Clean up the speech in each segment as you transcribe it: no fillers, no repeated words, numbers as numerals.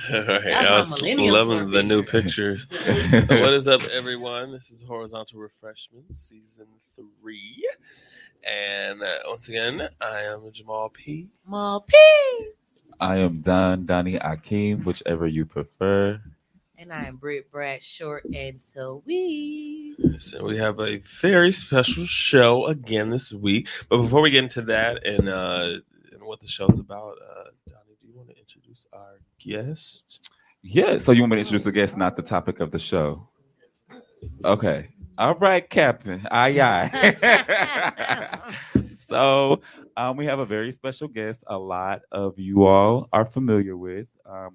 Right, That's I my was millennial tour loving the new picture. pictures. What is up, everyone? This is Horizontal Refreshments, Season 3. And once again, I am Jamal P. Mal P. I am Donnie Akeem, whichever you prefer. And I am Britt Brad, short and sweet. So we have a very special show again this week. But before we get into that and what the show's about, Donnie, do you want to introduce our guest? Yeah, so you want me to introduce the guest, not the topic of the show? Okay. All right, Captain. Aye, aye. So we have a very special guest. A lot of you all are familiar with.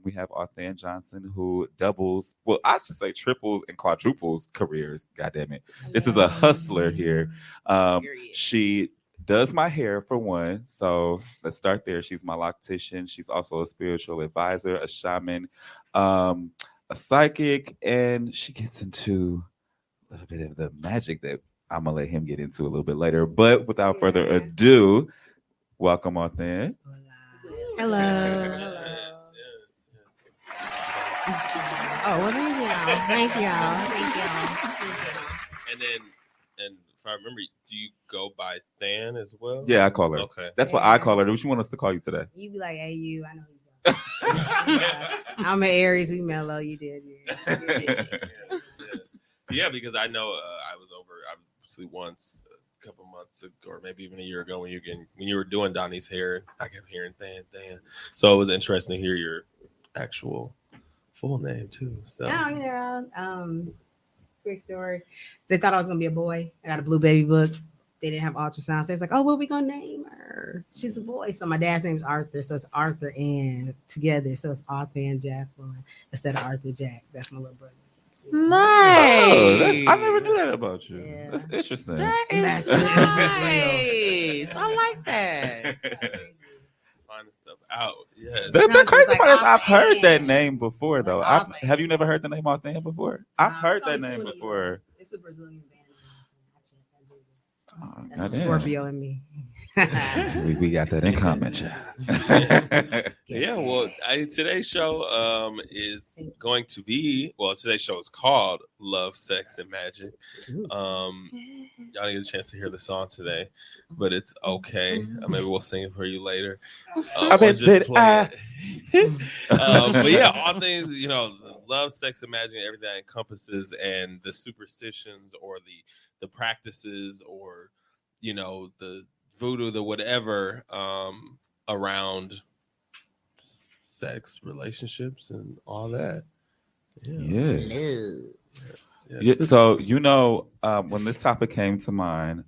We have Arthan Johnson, who doubles, well, I should say triples and quadruples careers. God damn it. This is a hustler here. Period. She does my hair for one. So let's start there. She's my loctician. She's also a spiritual advisor, a shaman, a psychic, and she gets into a little bit of the magic that I'm gonna let him get into a little bit later. But without further ado, welcome Arthan. Hello. Oh, well, thank y'all. Thank y'all. Thank y'all. And if I remember, do you go by Than as well? Yeah, I call her. Okay. That's what I call her. What you want us to call you today? You be like, hey, you. I know he's I'm an Aries. We mellow. You did. Yeah. Yeah, because I know I was over obviously once a couple months ago, or maybe even a year ago when you were doing Donnie's hair. I kept hearing Than. So it was interesting to hear your actual full name too. So Oh, yeah. Quick story. They thought I was gonna be a boy. I got a blue baby book. They didn't have ultrasounds. They was like, oh, what are we gonna name her? She's a boy. So my dad's name is Arthur. So it's Arthur and together. So it's Arthur and Jacqueline instead of Arthur Jack. That's my little brother. Nice. Oh, I never knew that about you. Yeah. That's interesting. That is That's nice. I like that. finding stuff out. Yes. The crazy Like part is I've heard Arthan. that name before, though. Like Arthan. Have you never heard the name Arthan before? I've heard It's that only name 20 before. years. It's a Brazilian band. Oh, That's a goddamn. Scorpio and me. we got that in common, child. Yeah, well, today's show is going to be, today's show is called Love, Sex, and Magic. Y'all didn't get a chance to hear the song today, but it's okay. Maybe we'll sing it for you later. I bet or that play it. But yeah, all things, love, sex, and magic, everything that encompasses, and the superstitions or the practices or, the voodoo, the whatever around sex, relationships, and all that. Yeah. Yes. Yeah, so when this topic came to mind,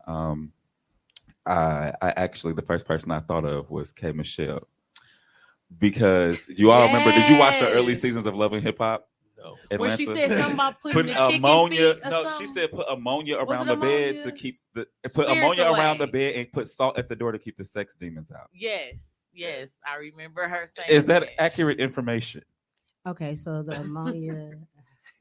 I actually the first person I thought of was K Michelle, because you all remember? Did you watch the early Yes. seasons of Love and Hip Hop? No. When she said something about putting Putting the chicken ammonia. feet or No, she something? said put ammonia Was around it the bed ammonia? to keep put Spirits ammonia around the away. bed and put salt at the door to keep the sex demons out. Yes, I remember her saying. Is that accurate information? Okay, so the ammonia,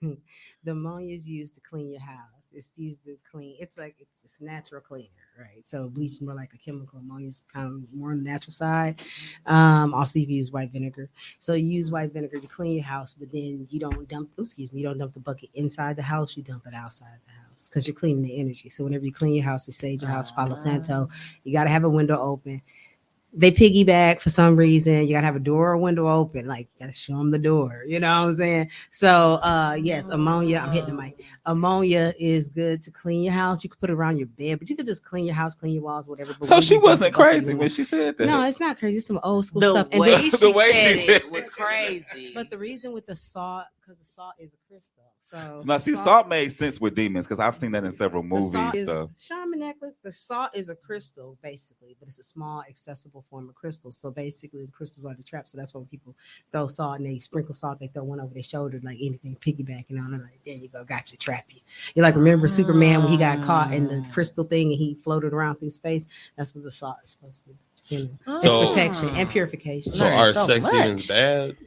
the ammonia is used to clean your house. It's used to clean. It's like it's a natural cleaner, right? So bleach is more like a chemical. Ammonia is kind of more on the natural side. Also, you can use white vinegar. So you use white vinegar to clean your house, but then you don't dump. You don't dump the bucket inside the house. You dump it outside the house because you're cleaning the energy. So whenever you clean your house, you sage your house, Palo Santo. You got to have a window open. They piggyback for some reason. You gotta have a door or window open. Like, you gotta show them the door. You know what I'm saying? So, yes, ammonia. I'm hitting the mic. Ammonia is good to clean your house. You can put it around your bed, but you could just clean your house, clean your walls, whatever. But So when she you dump wasn't the bucket crazy in when she said that. No, it's not crazy. It's some old school The stuff. And way then, she the way said she said it was crazy. but the reason with the salt, because the salt is a crystal. So Now, see, salt made sense with demons because I've seen that in several the movies salt is stuff. shaman necklace. The salt is a crystal, basically, but it's a small, accessible form of crystal. So basically, the crystals are the trap. So that's why when people throw salt and they sprinkle salt, they throw one over their shoulder, like anything piggybacking on it. Like, there you go, got you, trap you. You like remember Superman when he got caught in the crystal thing and he floated around through space? That's what the salt is supposed to do. It's So- protection and purification. So Learning are so sex much. demons bad?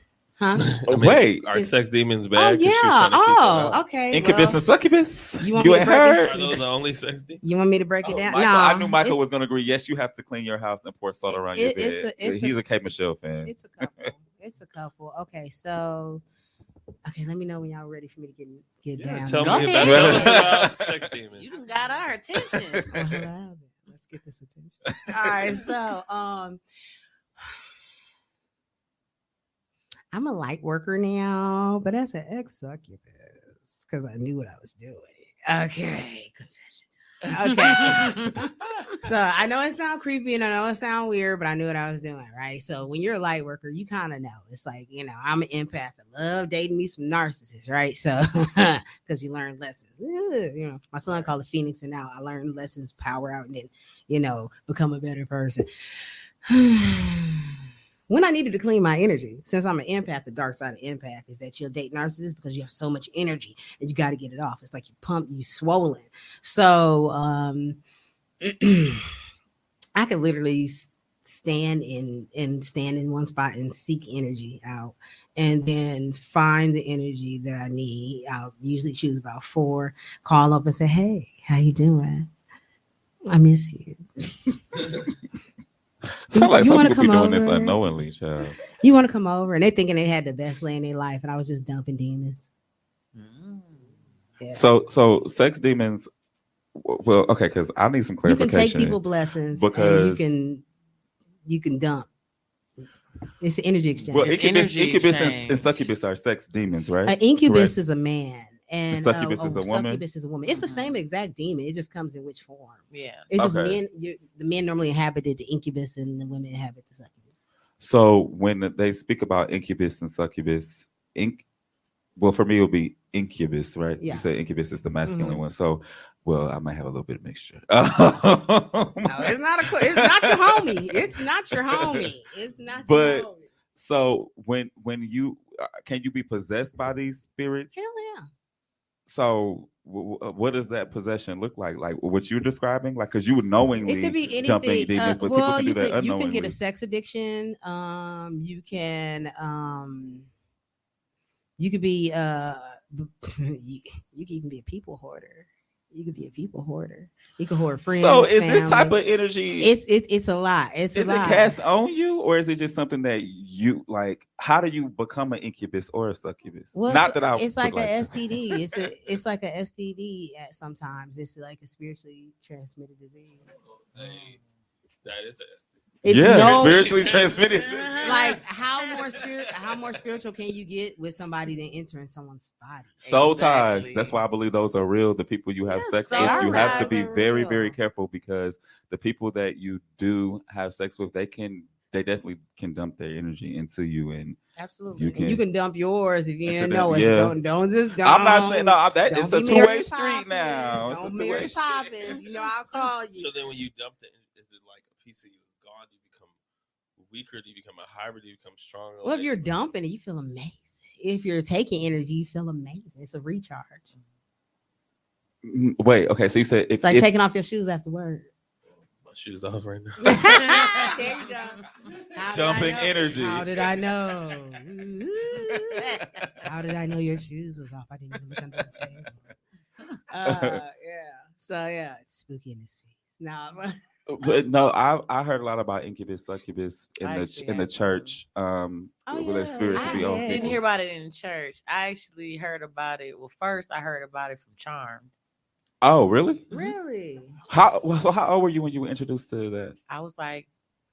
Huh? Wait. Are sex demons Oh bad? 'Cause she's yeah. trying to keep them Oh, out? okay. Incubus well, and succubus. You want me to ain't break it- heard? Are those the only sex demons? you want me to break it down? Michael, No, I knew Michael it's- was going to agree. Yes, you have to clean your house and pour salt around your it's bed. a He's a K Michelle fan. It's a couple. It's a couple. Okay, so let me know when y'all ready for me to get down. Tell Go me ahead. tell us about sex demons. You done got our attention. I love it. Let's get this attention. All right, so I'm a light worker now, but as an ex succubus, because I knew what I was doing. Okay, confession time. Okay. So I know it sounds creepy and I know it sounds weird, but I knew what I was doing, right? So when you're a light worker, you kind of know. It's like, I'm an empath. I love dating me some narcissists, right? So because you learn lessons. My son called it Phoenix, and now I learned lessons, power out, and then, become a better person. When I needed to clean my energy, since I'm an empath, the dark side of empath is that you'll date narcissists because you have so much energy and you got to get it off. It's like you swollen. So I could literally stand in one spot and seek energy out and then find the energy that I need. I'll usually choose about 4, call up and say, hey, how you doing? I miss you. Sound like You some wanna people be come doing this over? unknowingly, child. You want to come over? And they thinking they had the best lay in their life, and I was just dumping demons. Yeah. So sex demons. Well, okay, because I need some you can clarification. take people blessings because and you can dump. It's the energy exchange. well, It's incubus energy and exchange. succubus are sex demons, right? An incubus Correct. is a man, and succubus is a woman? succubus is a woman. It's the Mhm. same exact demon. It just comes in which form. Yeah. It's just Okay. men. The men normally inhabited the incubus, and the women inhabit the succubus. So when they speak about incubus and succubus, well, for me it would be incubus, right? Yeah. You say incubus is the masculine Mhm. one. So, I might have a little bit of mixture. No, it's not it's not your homie. It's not your homie. It's not But- your homie. So when you can you be possessed by these spirits? Hell yeah. So what does that possession look like? Like what you're describing? Like because you would knowingly It could be dumping anything. demons, but people Well, can do that you unknowingly. can get a sex addiction. You can you could be you could even be a people hoarder. You could be a people hoarder. You could hoard friends. So is this type family. of energy? It's a lot. It's Is a it lot. cast on you, or is it just something that you like? How do you become an incubus or a succubus? Well, Not that I. it's would like a to. STD. It's like a STD at sometimes. It's like a spiritually transmitted disease. That is a It's yeah, no spiritually transmitted. like how more spiritual can you get with somebody than entering someone's body? Soul Exactly. ties. That's why I believe those are real. The people you have Yes, sex soul with, you have to ties be are very, real. very careful because the people that you do have sex with, they definitely can dump their energy into you. And Absolutely. You You can dump yours if you Into didn't the- know it. yeah. Don't just don't. I'm not saying no. That don't it's a be two-way Mary street Poppins. now. It's Don't a Mary two-way Poppins. You know I'll call you. So then when you dump it, is it like a piece of you is gone? Do you become weaker? Do you become a hybrid? Do you become stronger? Well, if you're dumping it, you feel amazing. If you're taking energy, you feel amazing. It's a recharge. Wait, okay. So you said It's like taking off your shoes after work. my shoes off right now. There you go. How did Jumping I know? energy. How did I know? How did I know your shoes was off? I didn't even look under the table. Yeah. So yeah, it's spooky in this piece. Now, But no, I heard a lot about incubus, succubus in I the actually in the have church. Where their yeah. spirits I to be on didn't people. hear about it in church. I actually heard about it. Well, first I heard about it from Charmed. Oh, really? really? How old were you when you were introduced to that? I was like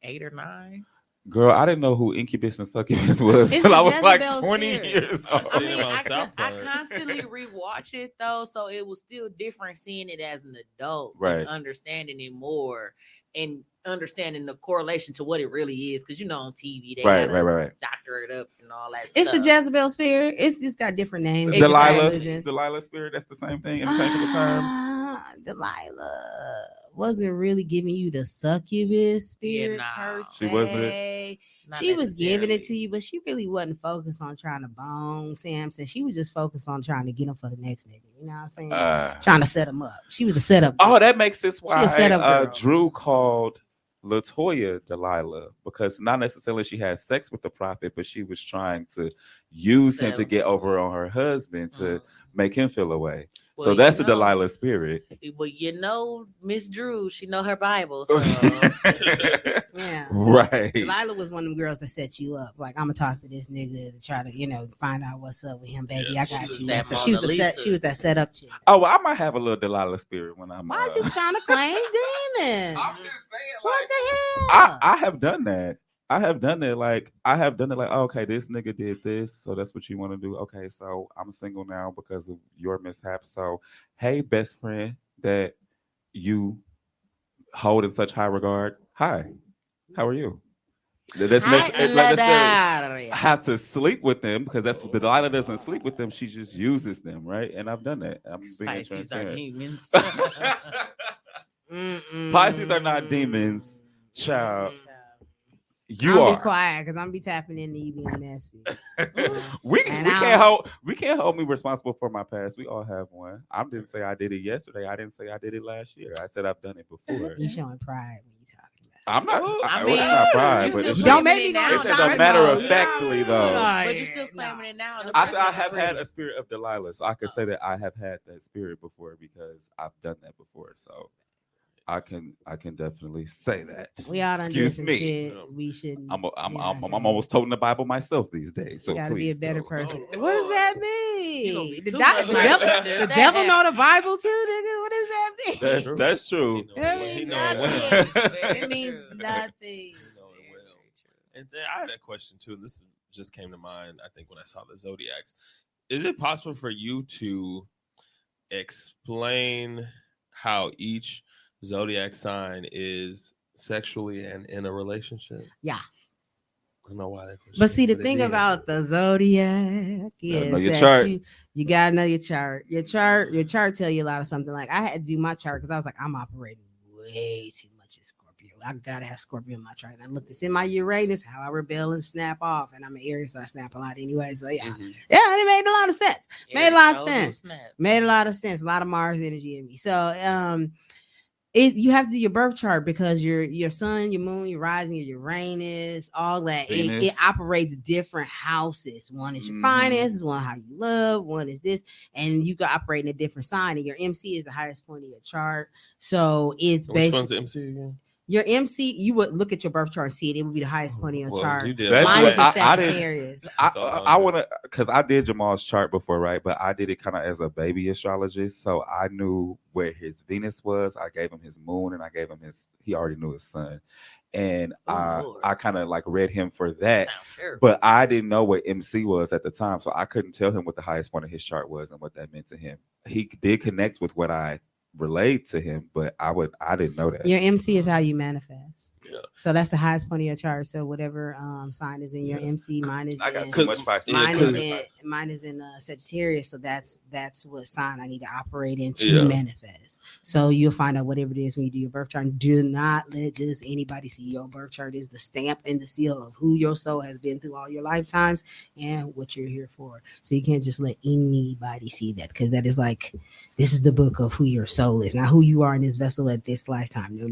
8 or 9. Girl, I didn't know who incubus and succubus was It's until I the was like Jezebel 20 spirit. years old. I seen it on I South Park. constantly rewatch it though, so it was still different seeing it as an adult, Right. and understanding it more and understanding the correlation to what it really is. Because on TV they Right. doctor it up and all that It's stuff. the Jezebel spirit. It's just got different names. Exactly. different Delilah, religions. Delilah spirit. That's the same thing. Interchangeable terms. Delilah wasn't really giving you the succubus spirit nah. per She wasn't? se. Not She was giving it to necessarily. you, but she really wasn't focused on trying to bone Samson. She was just focused on trying to get him for the next nigga. You know what I'm saying? Trying to set him up. She was a setup. Oh, that makes sense why a setup girl. Drew called Latoya Delilah, because not necessarily she had sex with the prophet, but she was trying to use him to Settle. get over on her husband to make him feel away. So Well, that's you the know- Delilah spirit. Well, Miss Drew, she know her Bible. So Yeah. Right. Delilah was one of them girls that set you up. Like, I'm gonna talk to this nigga to try to, find out what's up with him, baby. Yeah, I got she's you. that So she was Mona Lisa. she was that setup chick. Oh, well, I might have a little Delilah spirit when I'm. Why is you trying to claim demons? I'm just saying, What like, the hell? I have done that. I have done it. Like, oh, okay, this nigga did this, so that's what you want to do. Okay, so I'm single now because of your mishap. So, hey, best friend that you hold in such high regard. Hi, how are you? That's it's like necessarily have to sleep with them because that's what the Delilah doesn't sleep with them. She just uses them, right? And I've done that. I'm just being Pisces are transparent. demons. Pisces are not demons, child. You I'll are. be quiet because I'm be tapping into you being messy. we And can't hold me responsible for my past. We all have one. I didn't say I did it yesterday. I didn't say I did it last year. I said I've done it before. You showing pride when you talking about I'm not. I Well, it's not mean, pride, you but still it's Don't just, make me go now, it's though. just a matter of factly though. But you're still claiming it now. I said I have had a spirit of Delilah, so I could say that I have had that spirit before because I've done that before. So I can definitely say that. We all done did Excuse some me. shit. We shouldn't. I'm you know what I'm saying? almost toting the Bible myself these days. So You gotta be a please better don't. person. Oh, What does Lord. that You gonna mean? be The, too doc- much the like devil, that. the That devil happened. know the Bible too, nigga. What does that mean? True. That's true. He know it That well. He means know it nothing. well. Very It means true. nothing. He know it well. And then I had a question too, and this just came to mind. I think when I saw the zodiacs, is it possible for you to explain how each zodiac sign is sexually and in a relationship? Yeah. I don't know why that question. But see, the it thing is. about the zodiac Gotta know is your that chart. you gotta know your chart. Your chart tell you a lot of something. Like I had to do my chart because I was like, I'm operating way too much in Scorpio. I gotta have Scorpio in my chart. And I looked, it's in my Uranus, how I rebel and snap off. And I'm an Aries, so I snap a lot anyway. So yeah, Mhm. yeah, and it made a lot of sense. Made a lot of sense. Snap. Made a lot of sense. A lot of Mars energy in me. So you have to do your birth chart because your sun, your moon, your rising, your Uranus, all that. It Venus. operates different houses. One is your Mhm. finances, one how you love, one is this, and you can operate in a different sign. And your MC is the highest point of your chart. So it's Which one's basically the MC again? your MC. You would look at your birth chart and see it. It would be the highest point of your Well, chart. you did. That's Mine what is a I didn't- Sagittarius. I want to, because I did Jamal's chart before, right? But I did it kind of as a baby astrologist, so I knew where his Venus was. I gave him his moon, and I gave him he already knew his sun, and Oh, Lord. I kind of like read him for that. Sound terrible. But I didn't know what MC was at the time, so I couldn't tell him what the highest point of his chart was and what that meant to him. He did connect with what I relayed to him, but I didn't know that. Your MC is how you manifest. Yeah. So that's the highest point of your chart. So whatever sign is in your Yeah. MC, mine is I got in, so much Pisces. Yeah, mine is in Sagittarius. So that's what sign I need to operate in to Yeah. manifest. So you'll find out whatever it is when you do your birth chart. Do not let just anybody see your birth chart. Is the stamp and the seal of who your soul has been through all your lifetimes and what you're here for. So you can't just let anybody see that because that is like this is the book of who your soul is, not who you are in this vessel at this lifetime. No.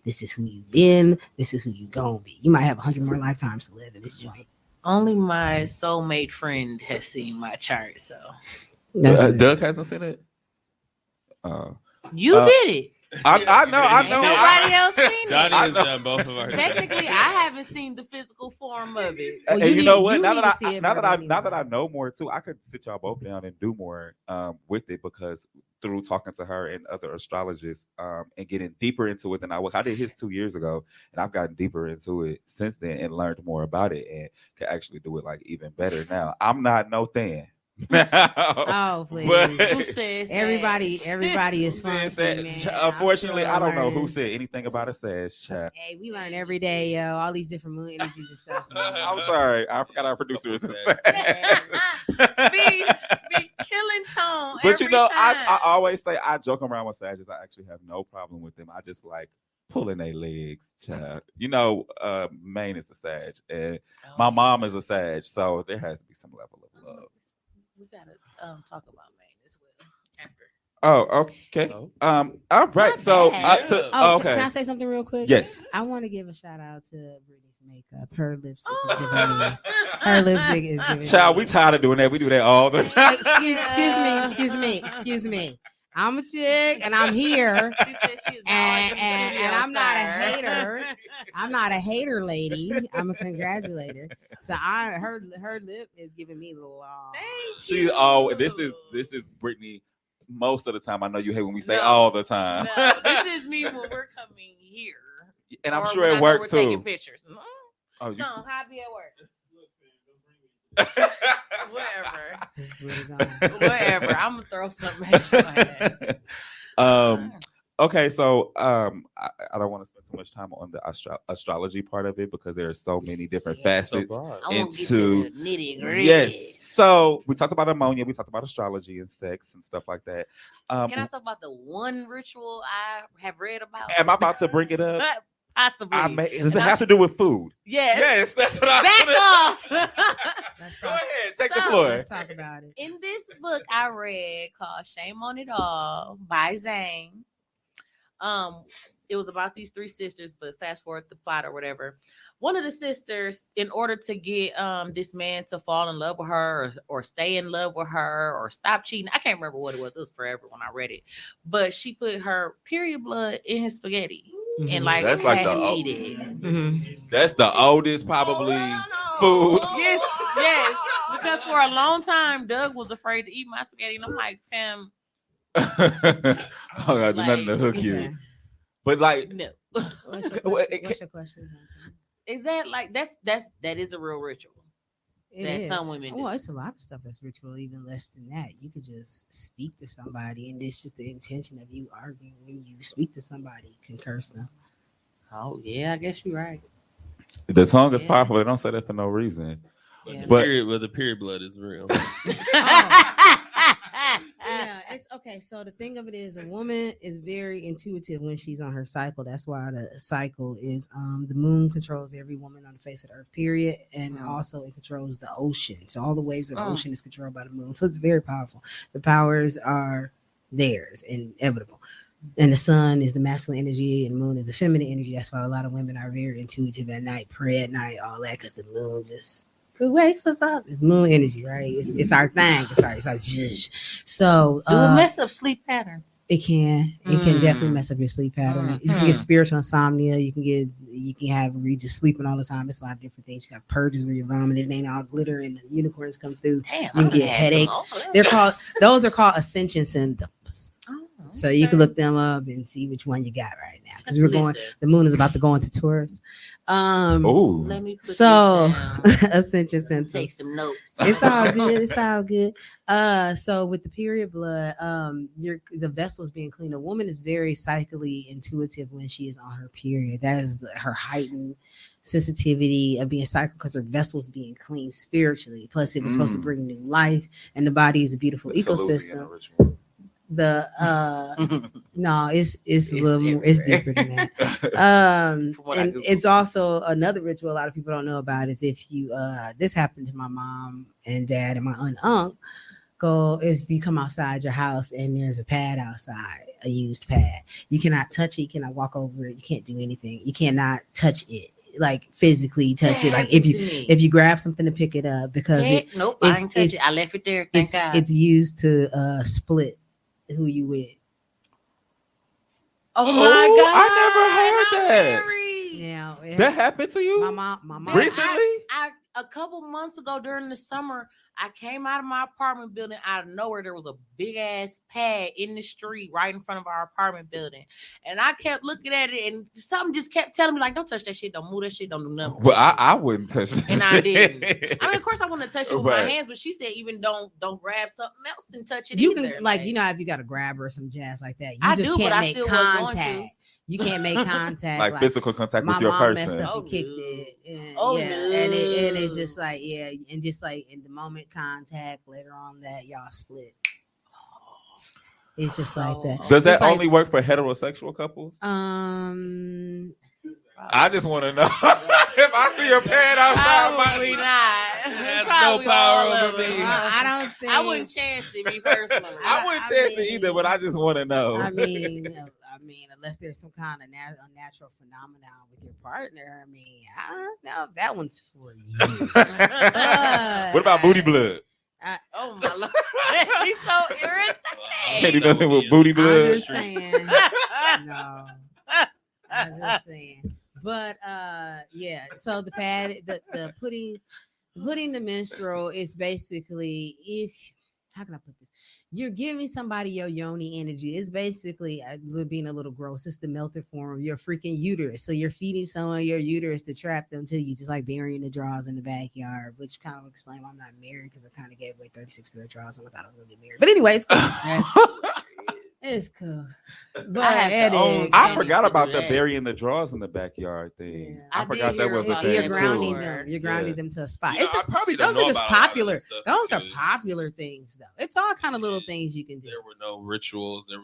This is who you've been. This is who you gonna be. You might have 100 more lifetimes to live in this joint. Only my soulmate friend has seen my chart, so That's it. Doug hasn't seen it. you did it. I know. Ain't nobody else seen it. Donnie I has know. done both of our. Technically, I haven't seen the physical form of it. Well, And you you know need- what? you Now need that to see I it now that I verbatim. now that I know more too, I could sit y'all both down and do more with it because through talking to her and other astrologists and getting deeper into it than I was. I did his 2 years ago, and I've gotten deeper into it since then and learned more about it and can actually do it like even better now. I'm not no thin. Oh, please. But- Who says Everybody is Who fun. said Man. Sag? I'm Unfortunately, still I don't know who learning. said anything about a Sag. Child. Hey, we learn every day, yo. All these different moon energies and stuff. man. I'm sorry, I forgot our producer is a Couple be killing tone. But you every know, time. I always say I joke around with Sagittarius. I actually have no problem with them. I just like pulling their legs, child. You know, Maine is a Sag, and my mom is a Sag, so there has to be some level of love. We gotta talk about Maine as well after. Oh, okay. Oh. All right. Not So, bad. Oh, okay. can I say something real quick? Yes. I want to give a shout out to Brittany's makeup. Her lipstick is giving me. Her lipstick is giving Child, me. we tired of doing that. We do that all the time. Excuse me. I'm a chick and I'm here. She said she was And I'm not a hater. I'm not a hater, lady. I'm a congratulator. So her lip is giving me long. She's this is Brittany. Most of the time, I know you hate when we say No. all the time. No, this is me when we're coming here. And I'm Or sure when I at know work we're taking too. pictures. Oh, you, No, how I be at work? Whatever. This is really going. Whatever. I'm gonna throw something at you like that. Okay, so I don't want to spend too much time on the astrology part of it because there are so many different Yeah. So facets. broad. I want to get Into- to the nitty gritty. Yes. So we talked about ammonia, we talked about astrology and sex and stuff like that. Can I talk about the one ritual I have read about? Am I about to bring it up? Possibly. Does it have to do with food? Yes. Yes. That's what I Back off. Let's Go talk. ahead, take the So- floor. Let's talk about it. In this book I read called Shame on It All by Zane, it was about these three sisters, but fast forward the plot or whatever. One of the sisters, in order to get this man to fall in love with her or stay in love with her or stop cheating, I can't remember what it was. It was forever when I read it. But she put her period blood in his spaghetti and like That's like had the- him eat it. That's the oldest probably food. Yes, yes. Because for a long time, Doug was afraid to eat my spaghetti, and I'm like, fam, Oh God, nothing to hook you. Okay. But like, no. What's your Well, question? What's your question? Is that like that is a real ritual It that is. some women do? Well, it's a lot of stuff that's ritual, even less than that. You could just speak to somebody, and it's just the intention of you arguing. When you speak to somebody, you can curse them. Oh yeah, I guess you're right. the tongue is Yeah. powerful. They don't say that for no reason. Yeah. But- The period blood is real. Yeah, it's okay. So the thing of it is, a woman is very intuitive when she's on her cycle. That's why the cycle is the moon controls every woman on the face of the earth, period, and Mm. also it controls the ocean. So all the waves of the Mm. ocean is controlled by the moon. So it's very powerful. The powers are theirs, inevitable. And the sun is the masculine energy, and the moon is the feminine energy. That's why a lot of women are very intuitive at night, pray at night, all that, because the moon just it wakes us up. It's moon energy, right? It's our thing. It's our zhuzh. So Do it mess up sleep patterns? it can definitely mess up your sleep pattern. You can get spiritual insomnia. You can have where you just sleeping all the time. It's a lot of different things. You got purges where you're vomiting. It ain't all glitter and the unicorns come through. Damn, You can get headaches. Those are called ascension symptoms. So you can look them up and see which one you got right now. Because the moon is about to go into Taurus. Oh, Let me put So this down. ascension Take symptoms. some notes. It's all good. It's all good. So with the period blood, the vessels being clean. A woman is very psychically intuitive when she is on her period. That is her heightened sensitivity of being psychic because her vessels being clean spiritually. Plus, it was supposed to bring new life, and the body is a beautiful ecosystem. The no, it's a little more. It's deeper than that. From what I And Googled. it's also another ritual a lot of people don't know about is if you this happened to my mom and dad and my uncle is if you come outside your house and there's a pad outside, a used pad, you cannot touch it, you cannot walk over it, you can't do anything, you cannot touch it, like physically touch it. Like if you grab something to pick it up because nope, I it's- didn't touch it's- it. I left it there. Thank God. it's used to split who you with. Oh Oh, my God! I never heard that. Yeah, That happened to you? my mom. Recently? I a couple months ago during the summer, I came out of my apartment building. Out of nowhere, there was a big ass pad in the street right in front of our apartment building, and I kept looking at it, and something just kept telling me like, "Don't touch that shit. Don't move that shit. Don't do nothing." with Well, that shit." I wouldn't touch it. And I didn't. I mean, of course, I want to touch it with my Right. hands, but she said even don't grab something else and touch it. You either. can like if you got a grabber or some jazz like that, you I just do, but can't I make still wasn't going to. contact. You can't make contact like physical contact my with your mom messed person. up Oh, and kicked no. it. And, Oh, yeah, and it's no. just like and just like in the moment contact later on that y'all split. It's just like that. Does that It's like- only work for heterosexual couples? I just want to know if I see your pad outside. Probably not. Has Probably no power all over of me. us. I don't think I wouldn't chance it, me personally. I wouldn't chance it either, but I just want to know. I mean, unless there's some kind of unnatural phenomenon with your partner, I mean, I don't know if that one's for you. What about booty blood? Oh my Lord. She's so irritating. Can't do nothing with booty I'm blood. just saying. No. I'm just saying. But yeah, so the pad, the putting the menstrual is basically, if how can I put this? You're giving somebody your yoni energy. It's basically, being a little gross, it's the melted form of your freaking uterus. So you're feeding someone your uterus to trap them to you, just like burying the drawers in the backyard, which kind of explain why I'm not married, because I kind of gave away 36 pair of drawers and I thought I was gonna get married. But anyway, it's cool. It's cool. But have to own I Some forgot used to about do the that. burying the drawers in the backyard thing. Yeah. I I forgot did that hear was a about thing that You're too. grounding too. them. You're grounding them to a spot. You know, It's I just, probably don't those know are just about a lot of popular. this stuff Those are because popular things, though. It's all kind of little things you can do. There were no rituals. There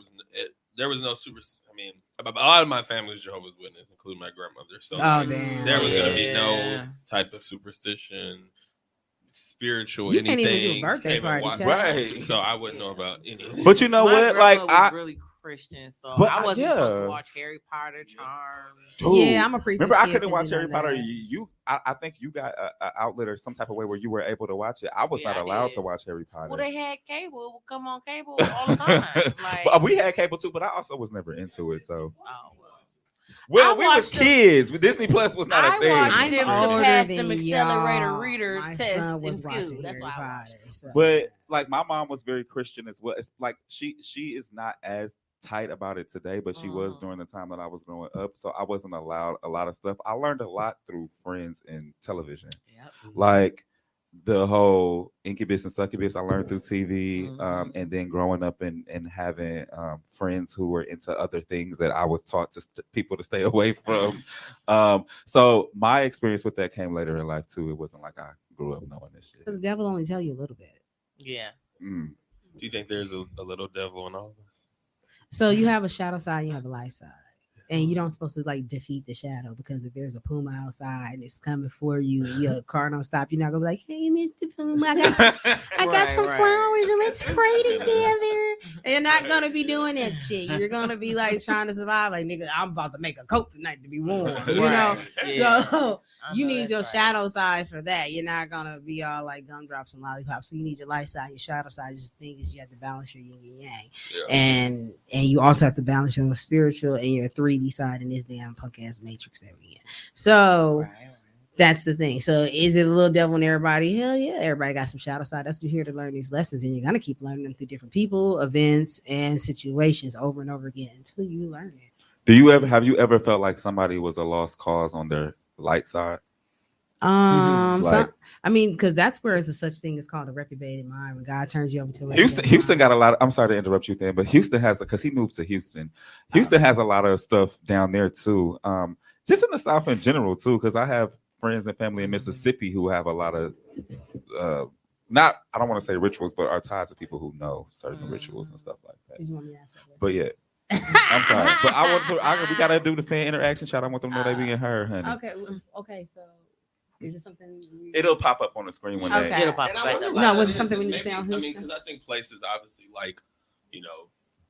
was no super. I mean, a lot of my family is Jehovah's Witness, including my grandmother. So Oh, damn. there was going to be Yeah. no type of superstition, spiritual You can't anything. even do a birthday came and party, watched- child. Right. So I wouldn't know about anything. But you know My what? Like grandma was I really Christian, so But I wasn't yeah. supposed to watch Harry Potter, Charmed. Dude, Yeah, I'm a preacher's remember I kid, couldn't watch do Harry none of Potter. that. I think you got an outlet or some type of way where you were able to watch it. I was Yeah, not I allowed did. to watch Harry Potter. Well, they had cable. It would come on cable all the time. Like, But we had cable too, but I also was never into it. So, oh, well, I we was watched them- kids. Disney Plus was not I a thing. watched I'm them older to pass than them accelerator y'all. reader My tests son in was school. watching That's why Harry I watched. Potter, so- But like my mom was very Christian as well. It's like she is not as tight about it today, but she was Mhm. during the time that I was growing up. So I wasn't allowed a lot of stuff. I learned a lot through friends and television. Yep. Like the whole incubus and succubus I learned through TV, Mhm. and then growing up and having friends who were into other things that I was taught to people to stay away from. So my experience with that came later in life too. It wasn't like I grew up knowing this shit. Because the devil only tell you a little bit. Yeah. Mm. Do you think there's a little devil in all of us? So you have a shadow side, you have a light side. And you don't supposed to like defeat the shadow, because if there's a puma outside and it's coming for you and your car don't stop, you're not gonna be like, "Hey, Mr. Puma, I got some flowers and let's pray together." And you're not gonna be doing that shit. You're gonna be like trying to survive. Like, nigga, I'm about to make a coat tonight to be warm. You know. Yeah. So I you know need that's your right. shadow side for that. You're not gonna be all like gumdrops and lollipops. So you need your light side, your shadow side. Just the thing is, you have to balance your yin and yang, Yeah. and you also have to balance your spiritual and your 3D side in this damn punk ass matrix that we in. So Right. that's the thing. So is it a little devil in everybody? Hell yeah, everybody got some shadow side. That's what you're here to learn these lessons, and you're gonna keep learning them through different people, events, and situations over and over again until you learn it. Have you ever felt like somebody was a lost cause on their light side? So, I mean, because that's where there's a such thing as called a reprobated mind. When God turns you over to a Houston got a lot. I'm sorry to interrupt you, Dan, but Houston has because he moved to Houston. Houston has a lot of stuff down there too. Just in the South in general too, because I have friends and family in Mississippi who have a lot of not, I don't want to say rituals, but are tied to people who know certain rituals and stuff like that. Did you want me to ask that question? But yeah, I'm sorry, but I want to. we gotta do the fan interaction shot. I want them to know they being heard, honey. Okay. So, is it something? It'll pop up on the screen when Okay. they. It'll pop And I back wonder up. why No, was that it something is. we need to say Maybe- on I mean, Houston? because I think places obviously like,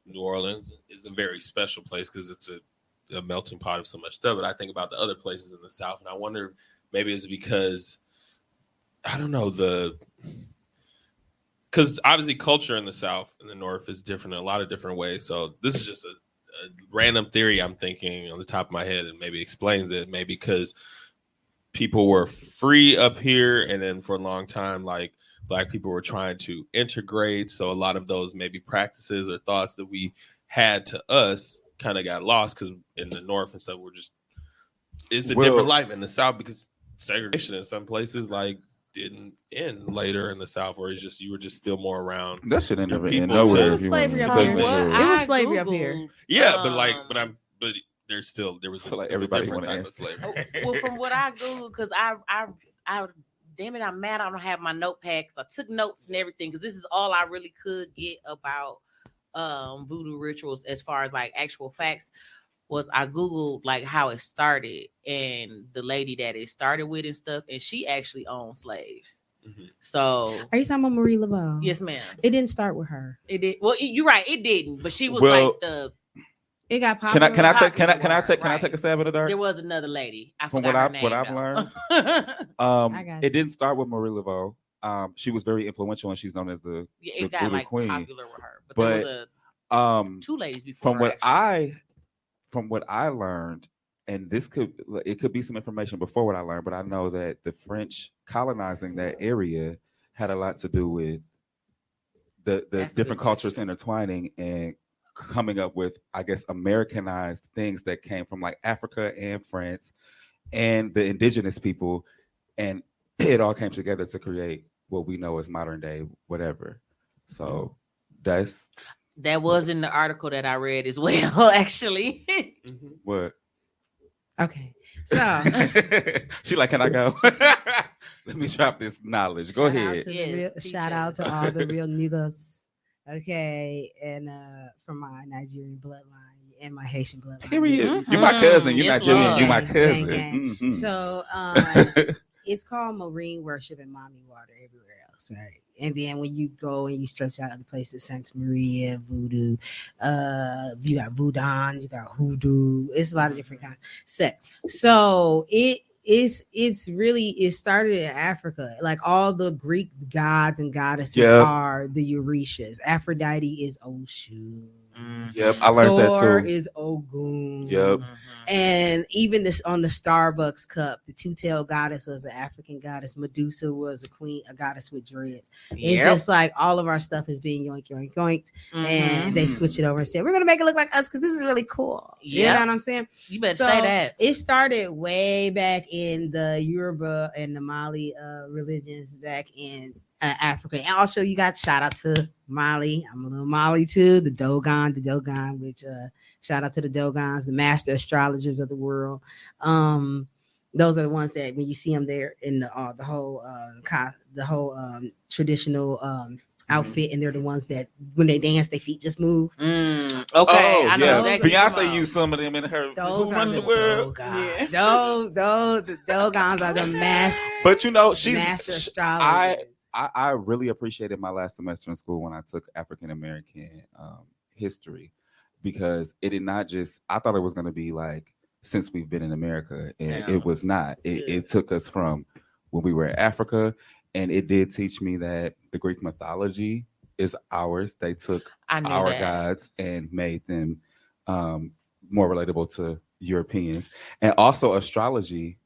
New Orleans is a very special place because it's a melting pot of so much stuff. But I think about the other places in the South, and I wonder maybe it's because I don't know because obviously culture in the South and the North is different in a lot of different ways. So this is just a random theory I'm thinking on the top of my head, and maybe explains it. Maybe because people were free up here, and then for a long time, like Black people were trying to integrate. So a lot of those maybe practices or thoughts that we had to us kind of got lost because in the North and stuff, it's a different life in the South because segregation in some places like didn't end later in the South, or it's just you were just still more around. That shit ain't never end People nowhere. too. if you Slavery want up to here. take What that It road. was I slavery up here. Googled, Yeah, but there was Feel like a everybody different wanna type of answer. slavery. Well, from what I Googled, because I damn it, I'm mad I don't have my notepad because I took notes and everything because this is all I really could get about voodoo rituals as far as like actual facts. was I Googled like how it started and the lady that it started with and stuff, and she actually owned slaves. Mhm. So Are you talking about Marie Laveau? yes, ma'am. It didn't start with her. It did. Well, you're right. It didn't, but she was Well, like the. It got Can I popular. take a stab in the dark? There was another lady. I From forgot what her I've name. learned, I got you. it didn't start with Marie Laveau. She was very influential, and she's known as the Yeah, the it got voodoo like queen. popular with her, but there was Um, two ladies before. from her, what actually. from what I learned, and it could be some information before what I learned, but I know that the French colonizing that area had a lot to do with the That's a different good cultures question. intertwining and coming up with, I guess, Americanized things that came from like Africa and France and the indigenous people, and it all came together to create what we know as modern day whatever. So that's That was in the article that I read as well, actually. Mhm. what. Okay. So She like, can I go? Let me drop this knowledge. Go shout out ahead. to the Yes, real, teach shout out us. to all the real niggas. Okay, and from my Nigerian bloodline and my Haitian bloodline. Period. You're my cousin. You're Yes, Nigerian. You're my Lord. cousin. Gang, Mhm. So it's called marine worship and mommy water everywhere else, right? And then when you go and you stretch out other places, Santa Maria, voodoo, you got voodoo, you got hoodoo. It's a lot of different kinds of sex. So it started in Africa. Like all the Greek gods and goddesses Yep. are the Eurasias. Aphrodite is Oshun. Yep, I learned Thor that too. is Ogun. Yep. And even this on the Starbucks cup, the two-tailed goddess was an African goddess. Medusa was a goddess with dreads. It's just like all of our stuff is being yoink, yoink, yoinked. And they switch it over and say, we're gonna make it look like us because this is really cool. You know Yep. what I'm saying? You better So say that. it started way back in the Yoruba and the Mali religions back in Africa. And also you got shout out to Mali. I'm a little Mali too. The Dogon, which shout out to the Dogons, the master astrologers of the world. Those are the ones that when you see them there in the whole traditional outfit, and they're the ones that when they dance, their feet just move. Okay, Oh, I know yeah. exactly what you're talking Beyonce about. used some of them in her Those Who are Run the the World. Dogons. Yeah. The Dogons are the master But you know, she's astrologers. I really appreciated my last semester in school when I took African American history, because it did not just, I thought it was going to be like since we've been in America, and Yeah. it was not. It took us from when we were in Africa, and it did teach me that the Greek mythology is ours. They took I knew our that. gods and made them more relatable to Europeans, and also astrology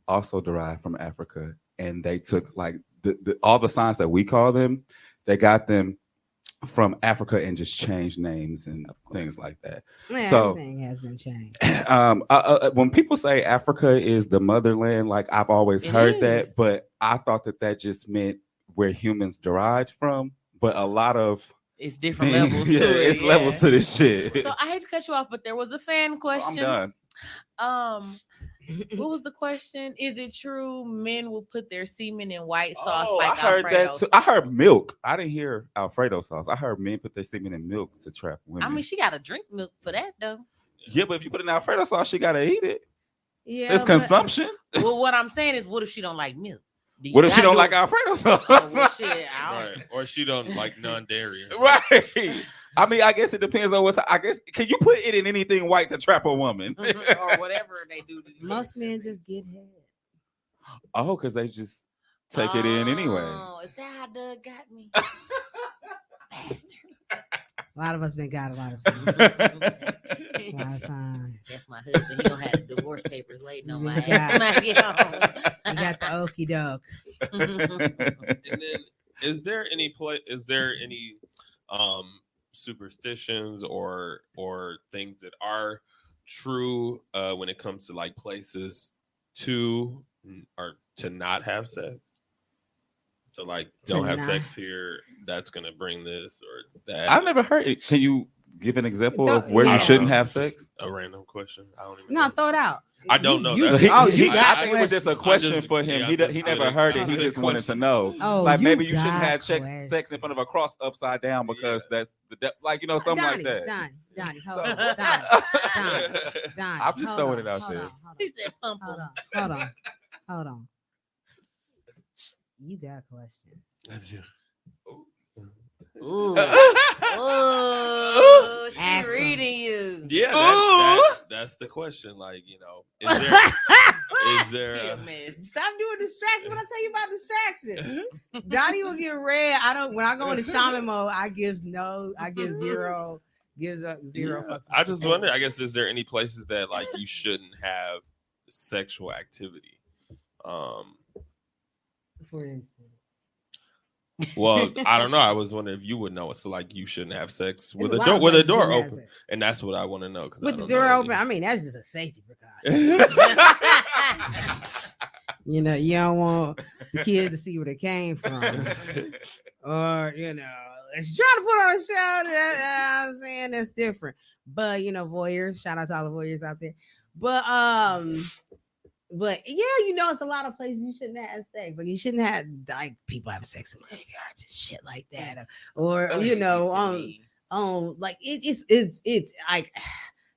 also derived from Africa, and they took like all the signs that we call them, they got them from Africa and just changed names and things like that. Man, So- everything has been changed. When people say Africa is the motherland, like I've always It heard is. that, but I thought that just meant where humans derived from. But a lot of It's different things, levels yeah, to it. it's levels to this shit. So I hate to cut you off, but there was a fan I'm question. done. What was the question? Is it true men will put their semen in white sauce Oh, like I heard Alfredo that too. I heard milk. I didn't hear Alfredo sauce. I heard men put their semen in milk to trap women. I mean, she got to drink milk for that though. yeah, but if you put it in Alfredo sauce, she gotta eat it. Yeah, It's but- consumption. Well, what I'm saying is, what if she don't like milk? Do you What if she gotta don't do like it? Alfredo sauce? Oh, well, shit, I don't- Right. Or she don't like non-dairy. Right. I mean, I guess it depends on what. I guess can you put it in anything white to trap a woman? or whatever they do. To you. Most men just get head. Oh, because they just take it in anyway. Oh, is that how Doug got me? Bastard. A lot of us been got a lot of times. A lot of times. That's my husband. He don't have the divorce papers waiting on my You ass. You got the okie doke. And then is there any superstitions or things that are true when it comes to like places to or to not have sex? So like To don't have not- sex here, that's gonna bring this or that. I've never heard it. Can you Give an example Don't- of where yeah. you shouldn't have It's just sex. a random question. I don't even No, know. throw it out. I don't know You, that. He, oh, he- you got I think it was just a questions. question for him. Yeah, He never heard it. He just wanted to know. Oh, Like you maybe you shouldn't got have sex in front of a cross upside down because that's like something like that. Donnie, hold So- on. Donnie, I'm just hold throwing on, it out hold there. on, He said pump Hold him. on. Hold on. You got questions. Ooh. Ooh, she Ask 'em. reading you. Yeah, that's the question. Like, is there He a a, mess. Stop doing distraction. What I tell you about distraction? Donnie will get red. When I go into shaman mode, I give zero. Gives up zero. Yeah, Fucks I with just you. wonder, I guess, is there any places that like you shouldn't have sexual activity? For instance. Well, I don't know. I was wondering if you would know. So like you shouldn't have sex with There's a lot door of with a places you door shouldn't have open. sex. And that's what I want to know. With the door open, I mean that's just a safety precaution. You know, you don't want the kids to see where they came from, or let's try to put on a show. I'm saying that's different. But voyeurs. Shout out to all the voyeurs out there. But yeah, it's a lot of places you shouldn't have sex. Like you shouldn't have like people having sex in graveyards and shit like that, or like it's like,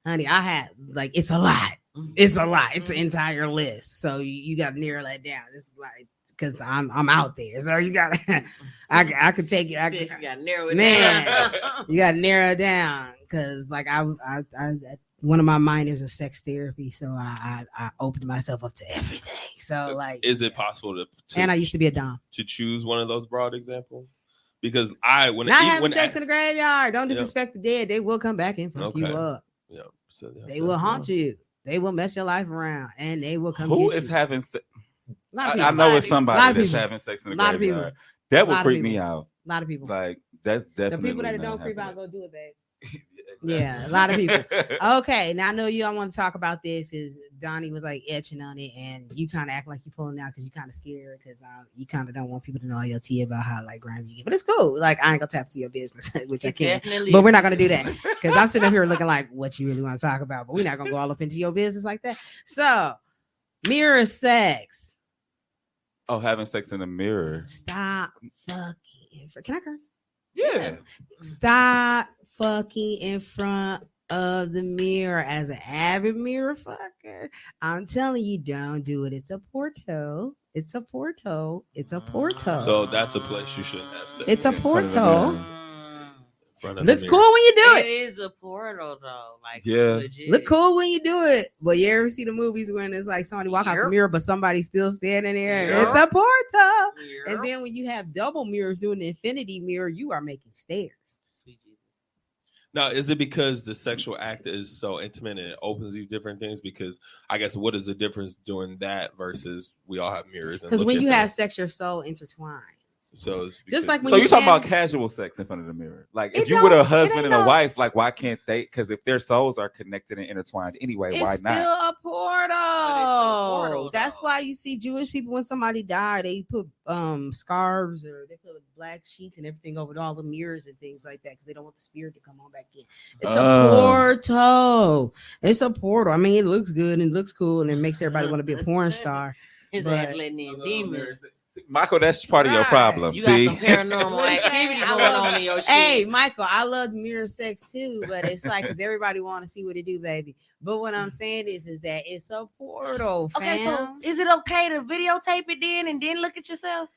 honey, I had like it's a lot. It's a lot. It's an entire list. So you got to narrow that down. It's like because I'm out there. So you got to. I could take it. You got to narrow it Man. down. You got to narrow it down because like I one of my minors was sex therapy, so I opened myself up to everything. So like, is it possible to and I used to be a dom. to choose one of those broad examples? Because Not having sex in the graveyard. Don't disrespect the dead. They will come back and fuck you up. Yeah, so They will haunt you. They will mess your life around, and they will come. Who get is you. having sex? A lot of I people. know it's A lot somebody of that's people. having sex in the Lot of graveyard. people. That would Lot of freak me people. out. A lot of people. Like that's The definitely people that not don't creep out happening. go do it, babe. Exactly. Yeah, a lot of people. Okay, now I know you. I want to talk about this. Is Donnie was like etching on it, and you kind of act like you're pulling out because you kind of scared because you kind of don't want people to know all your tea about how like grimy you get. But it's cool. Like I ain't gonna tap into your business, which I can't. Definitely. But we're not gonna do that because I'm sitting up here looking like what you really want to talk about. But we're not gonna go all up into your business like that. So, mirror sex. Oh, having sex in the mirror. Stop fucking. Can I curse? Yeah. Stop fucking in front of the mirror as an avid mirror fucker. I'm telling you, don't do it. It's a porto. It's a porto. It's a porto. So that's a place you shouldn't have sex. It's a In front of the porto. mirror. In front of the Looks mirror. cool when you do It it. is a portal though. Like Yeah. legit. Look cool when you do it. But you ever see the movies when it's like somebody walk out the Yep. mirror, but somebody's still standing there? Yep. It's a porto. Yep. And then when you have double mirrors doing the infinity mirror, you are making stairs. Sweet Jesus. Now, is it because the sexual act is so intimate and it opens these different things? Because I guess what is the difference doing that versus we all have mirrors? Because when you have sex, your soul intertwines. so it's just like when So you you're talking stand- about casual sex in front of the mirror. Like It if you were don't- a it husband ain't and a no- wife, like why can't they? Because if their souls are connected and intertwined anyway, It's why still not? a portal. portal, That's though. why you see Jewish people when somebody died, they put scarves or they put black sheets and everything over all the mirrors and things like that because they don't want the spirit to come on back in. It's a Oh. portal. It's a portal. I mean, it looks good and it looks cool and it makes everybody want to be a porn star. His But- ass letting in demons. Michael, that's part of your Right. problem. You See, got some paranormal activity I going love- on in your shit. Hey, Michael, I love mirror sex too, but it's like because everybody want to see what it do, baby. But what I'm saying is that it's a portal, fam. Okay, so is it okay to videotape it then and then look at yourself?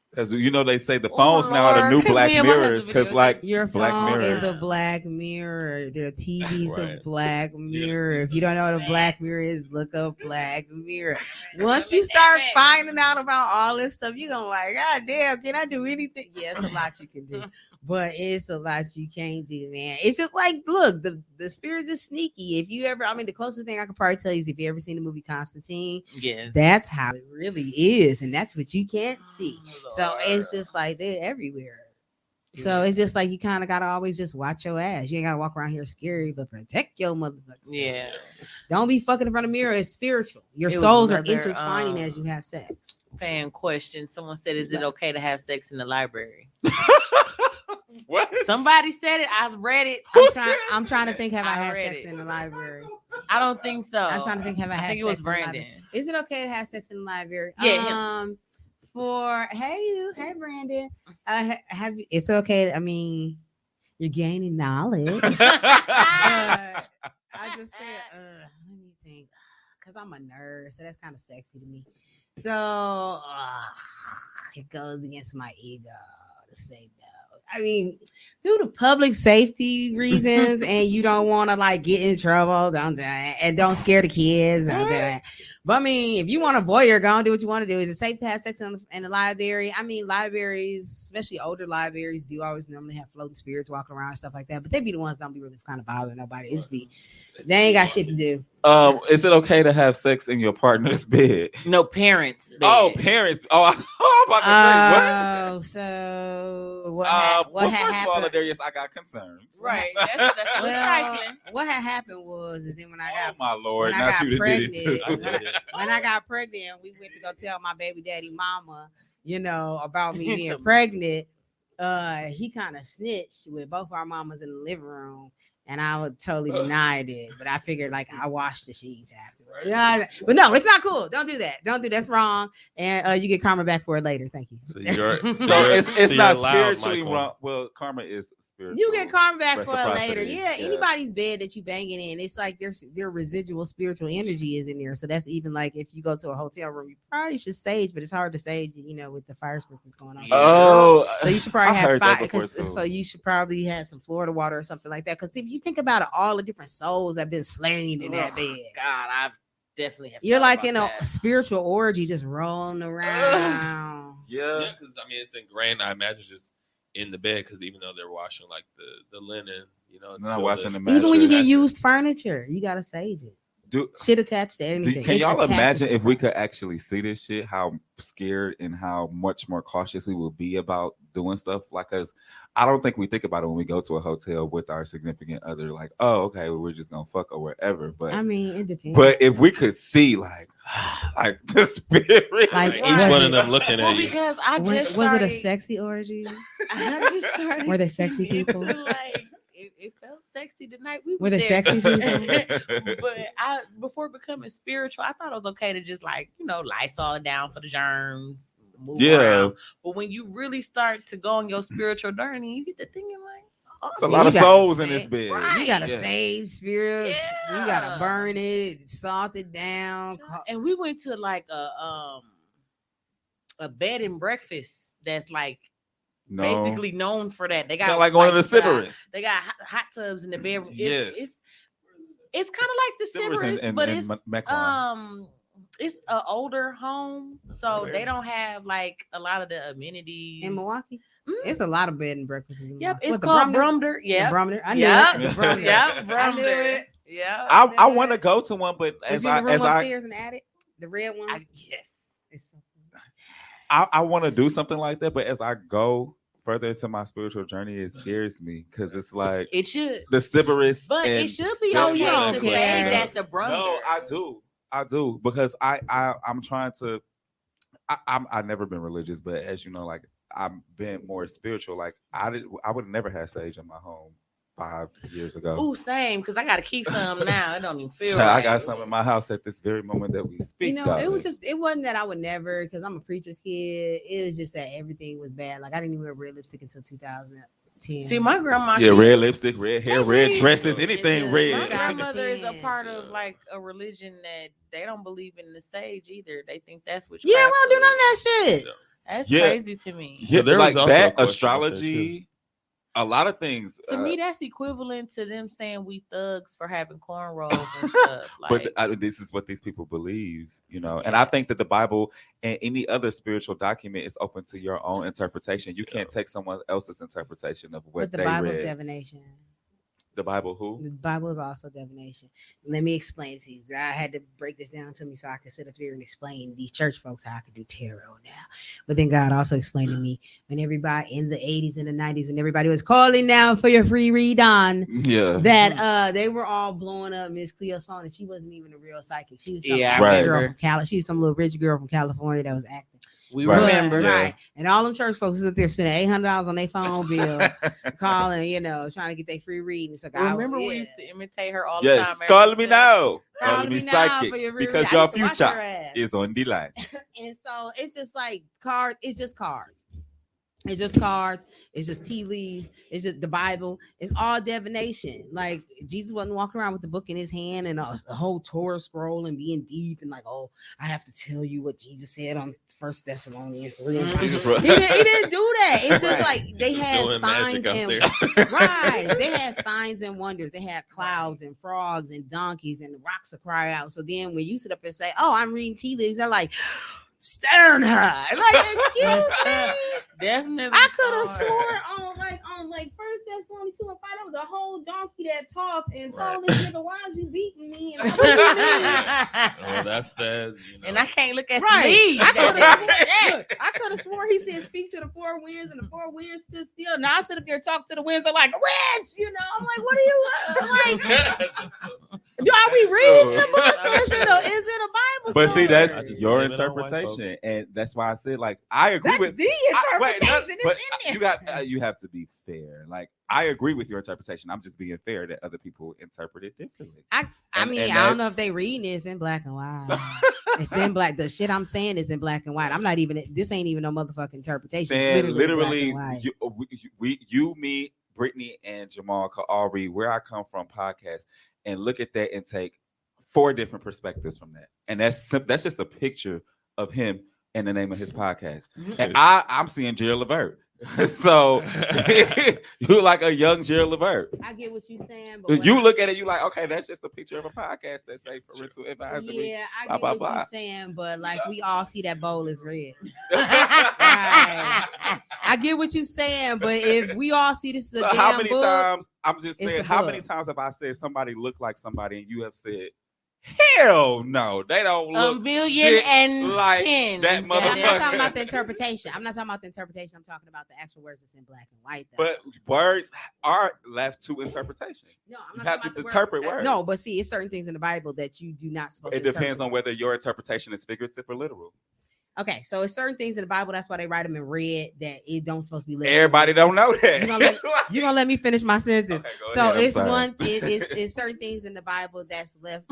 because you know they say the Oh, phones now are the Lord. new 'Cause black me and my husband mirrors. Because videotape. like Your Black phone Mirror. is a black mirror. Their TV's a Right. black mirror. see If you don't know what a some black facts. mirror is, look up black mirror. Once you start finding out about all this stuff, you're gonna like, God damn, can I do anything? Yeah, it's a lot you can do, but it's a lot you can't do, man. It's just like, look, the spirits is sneaky. If you ever, I mean, the closest thing I could probably tell you is if you ever seen the movie Constantine, Yes. that's how it really is, and that's what you can't see. So it's just like they're everywhere. So it's just like you kind of gotta always just watch your ass. You ain't gotta walk around here scary, but protect your motherfucker. Yeah. Don't be fucking in front of the mirror. It's spiritual. Your It was souls are another, intertwining as you have sex. Fan question. Someone said, is it okay to have sex in the library? what? Somebody said it. I read it. I'm trying to think. Have I had read sex it. in the library? I don't think so. I was trying to think. Have I had I think sex it was in the library? Brandon. Is it okay to have sex in the library? Yeah, Hey Brandon. Have you? It's okay. I mean, you're gaining knowledge. I just said, let me think, because I'm a nerd, so that's kind of sexy to me. So it goes against my ego to say no. I mean, due to public safety reasons, and you don't want to like get in trouble, don't do it, and don't scare the kids, don't do it. But I mean, if you want a voyeur, go and do what you want to do. Is it safe to have sex in the library? I mean, libraries, especially older libraries, do always normally have floating spirits walking around and stuff like that. But they be the ones that don't be really kind of bothering nobody. They ain't got shit to do. Is it okay to have sex in your partner's bed? No, parents. Oh, parents. Oh, I'm about to say what? So what had first happened? of all, Darius, I got concerns. Right. That's a little trifling. What had happened was then when I got Oh my Lord! when I Now got she done did it pregnant, too. when I got pregnant, we went to go tell my baby daddy mama, about me being So- pregnant. He kind of snitched with both our mamas in the living room, and I would totally denied it. But I figured like I washed the sheets afterwards. Yeah, but no, it's not cool. Don't do that. That's wrong. And you get karma back for it later. Thank you. So you're, So it's you're not allowed, spiritually Michael. wrong. Well, karma is spiritual. You get karma back for it later. reciprocity. Yeah, anybody's bed that you banging in, it's like their residual spiritual energy is in there. So that's even like if you go to a hotel room, you probably should sage, but it's hard to sage, with the fire sprinklers going on. Oh, So you should probably I have heard that fire. before, too. So you should probably have some Florida water or something like that. Because if you think about it, all the different souls that have been slain in that bed. God, I've definitely have. You're thought like about in a that. spiritual orgy, just rolling around. yeah. Yeah, because I mean it's ingrained. I imagine just in the bed because even though they're washing like the linen, it's They're not still washing the Even when you get mattress. used furniture, you gotta sage it. Do, Shit attached to anything. can It y'all attaches imagine to if we stuff. could actually see this shit? How scared and how much more cautious we will be about doing stuff like us. I don't think we think about it when we go to a hotel with our significant other. Like, oh, okay, well, we're just gonna fuck or whatever. But I mean, it depends. but if we could see like the spirit, Like, each was one it- of them looking Well, at you. because I was just it a started, sexy orgy? I just started. Were they sexy getting people? into, like it felt sexy the night we Were was they there. sexy people? But before becoming spiritual, I thought it was okay to just like Lysol it down for the germs. Move Yeah. around. But when you really start to go on your spiritual journey, you get to thinking like, oh, it's a Yeah, lot you of gotta souls in say- this bed. Right. You gotta Yeah. sage spirits. You gotta Yeah. burn it, salt it down. and we went to like a bed and breakfast that's like No, basically known for that. They got kind of like one of the Sybaris. They got hot tubs in the bedroom. Yes. It's kind of like the Sybaris, but it's Mequon. it's an older home, so they don't have like a lot of the amenities. In Milwaukee, Mhm. it's a lot of bed and breakfasts in Yep, Milwaukee. it's What, the called Brumner? Brumder. The Yeah, Brumner. I knew yeah, it. The Brumner. yeah, I knew Brumder. it. Yeah, I want to go to one, but Was as you in I the room as I upstairs in the attic? The red one? yes. It's so cool. I want to do something like that, but as I go further into my spiritual journey, it scares me because it's like It should, the Sybaris. but and it should be Yeah, okay yeah, to yeah. say that the Brumder. No, I do because I'm trying to. I've never been religious, but as you know, like I've been more spiritual. Like I would have never had sage in my home 5 years ago. Ooh, same, because I gotta keep some now. It don't even feel Child, right. I got some in my house at this very moment that we speak. It wasn't that I would never, because I'm a preacher's kid. It was just that everything was bad. Like I didn't even wear red lipstick until 2010. See, my grandma, Yeah, red lipstick, red hair, red Hey, dresses, anything it's red. my red. grandmother is a 2010. part of like a religion that they don't believe in the sage either. They think that's what. Yeah, we don't do none of that shit. That's Yeah. crazy to me. Yeah, there like was also a that question with that, astrology, a lot of things. To me, that's equivalent to them saying we thugs for having cornrows and stuff. Like, but this is what these people believe, and I think that the Bible and any other spiritual document is open to your own interpretation. You can't take someone else's interpretation of what But the they Bible's read. divination. The Bible, who? The Bible is also divination. Let me explain to you. I had to break this down to me so I could sit up here and explain these church folks how I could do tarot now. But then God also explained to me when everybody in the 80s and the 90s, when everybody was calling down for your free read on, Yeah, that they were all blowing up Miss Cleo's phone, and she wasn't even a real psychic. She was some Yeah, I rich girl remember. from She was some little rich girl from California that was acting. We Right. remember. Yeah. Right. And all them church folks is up there spending $800 on their phone bill, calling, trying to get their free reading. So God, Remember we used to imitate her all the Yes, time. after call me service? now. Call Call me me now psychic for your because I your used to watch her future ass. is on the line. And so it's just like cards. It's just cards. It's just cards. It's just tea leaves. It's just the Bible. It's all divination. Like Jesus wasn't walking around with the book in his hand and a whole Torah scroll and being deep and like, oh, I have to tell you what Jesus said on First Thessalonians 3. Mhm. He didn't do that. It's just Right. like they had Doing signs magic out and there. right. They had signs and wonders. They had clouds and frogs and donkeys and the rocks to cry out. So then when you sit up and say, "Oh, I'm reading tea leaves," they're like, "Stern her." Like, excuse me. Definitely. I could have start. swore on like First Thessalonians 2 and 5, that was a whole donkey that talked and told this nigga, "Why is you beating me?" And I'm like, Oh, that's that. And I can't look at some right. leaves. I could have swore he said, "Speak to the four winds," and the four winds stood still. Now I sit up there talk to the winds. I'm like, "Witch," I'm like, "What are you like? Are we reading the book? Is it a Bible?" But see, story? that's I just your blame it on white interpretation, and that's why I said, like, I agree that's with the interpretation. but It's in you there. got you have to be fair. Like, I agree with your interpretation. I'm just being fair that other people interpret it differently. I And- mean, and I don't know that's- if they reading this in black and white. It's in black. The shit I'm saying is in black and white. I'm not even. This ain't even no motherfucking interpretation. It's Man, literally literally, black and white. you, me, Brittany, and Jamal could all read Where I Come From podcast and look at that and take 4 different perspectives from that. And that's just a picture of him and the name of his podcast. And I'm seeing Gerald Levert. So you like a young Gerald Levert. I get what you're saying, but You look at it, you like, okay, that's just a picture of a podcast that say parental advisory. yeah, I blah, get blah, what blah. you're saying, but like we all see that bowl is red. Right. I get what you're saying, but if we all see this is a So damn how many book, times I'm just It's saying, the how book. many times have I said somebody look like somebody and you have said, hell no, they don't A look million shit and like 10. that but I'm not motherfucker. talking about the interpretation. I'm not talking about the interpretation. I'm talking about the actual words that's in black and white. Though. But words are left to interpretation. no, I'm You not have talking to about the interpret words. No, but see, it's certain things in the Bible that you do not supposed It to. depends interpret. on whether your interpretation is figurative or literal. Okay, so it's certain things in the Bible. That's why they write them in red. That it don't supposed to be literal. Everybody don't know that. You gonna let me finish my sentence? Okay, go So ahead, I'm it's sorry. it's certain things in the Bible that's left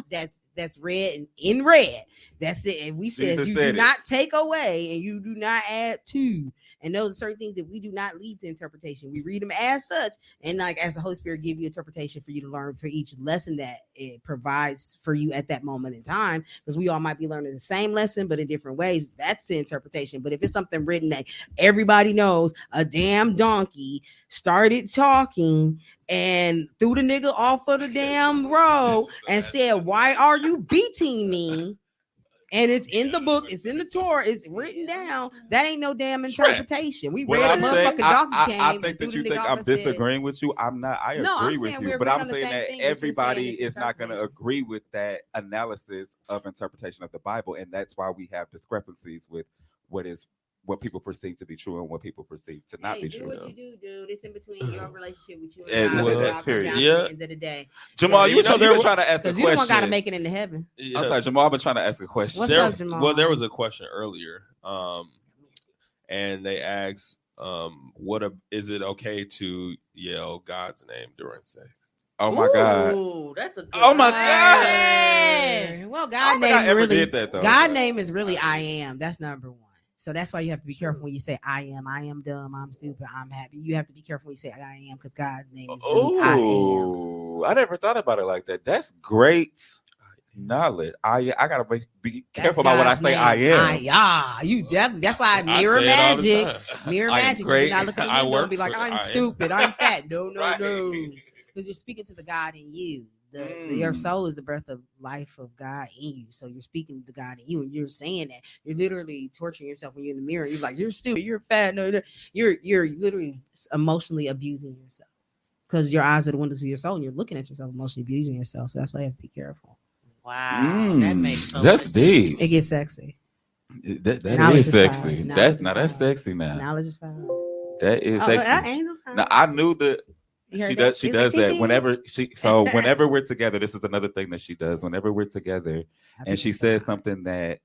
that's read and in red. That's it. And we says Jesus you said do it. not take away and you do not add to. And those are certain things that we do not leave to interpretation. We read them as such, and like as the Holy Spirit give you interpretation for you to learn for each lesson that it provides for you at that moment in time. Because we all might be learning the same lesson, but in different ways. That's the interpretation. But if it's something written that everybody knows, a damn donkey started talking and threw the nigga off of the damn road and said, "Why are you beating me?" And it's in the book, it's in the Torah, it's written down. That ain't no damn interpretation. We What read a I'm saying, motherfucking donkey I came. think and that threw you the think nigga off I'm and said- disagreeing with you. I'm not. I No, I'm agree with saying you, we're but agreeing I'm on the saying same that thing, but you're saying everybody it's is not going to interpretation. agree with that analysis of interpretation of the Bible, and that's why we have discrepancies with what people perceive to be true and what people perceive to not Hey, be do true. what you do, dude. It's in between your relationship with you And and God. well, It all that's comes period. down to Yeah. the end of the day. Jamal, You you know, know, there you were was- trying to ask a Because question. you don't got to make it into heaven. Yeah. I'm sorry, Jamal. I've been trying to ask a question. What's There- up, Jamal? Well, there was a question earlier, and they asked, is it okay to yell God's name during sex? Oh my God! Ooh, that's a good Oh my question. Well, I God don't think I name ever really. did that though. God name is really I am. That's number one. So that's why you have to be careful when you say I am dumb, I'm stupid, I'm happy. You have to be careful when you say I am because God's name is really I am. Oh, I never thought about it like that. That's great knowledge. I gotta be That's careful about what I God's say. name. I am. You definitely. That's why I mirror say it all the magic. time. Mirror I am magic. You great. do not look at the I window and work be like, for- I'm I am. stupid, I'm fat. No, Right. because you're speaking to the God in you. Your Mm. soul is the breath of life of God in you. So you're speaking to God in you, and you're saying that. You're literally torturing yourself when you're in the mirror. You're like, you're stupid, you're fat. No, you're literally emotionally abusing yourself because your eyes are the windows of your soul, and you're looking at yourself emotionally abusing yourself. So that's why you have to be careful. Wow, that makes so That's much deep. It gets sexy. That Knowledge is is sexy. power. That's Knowledge is that's power. sexy now. Knowledge is power. That is Oh, sexy. angels. Now I knew that You heard she that? does. She It's does like, that "Chi-chi." whenever we're together. This is another thing that she does. Whenever we're together, and she says something that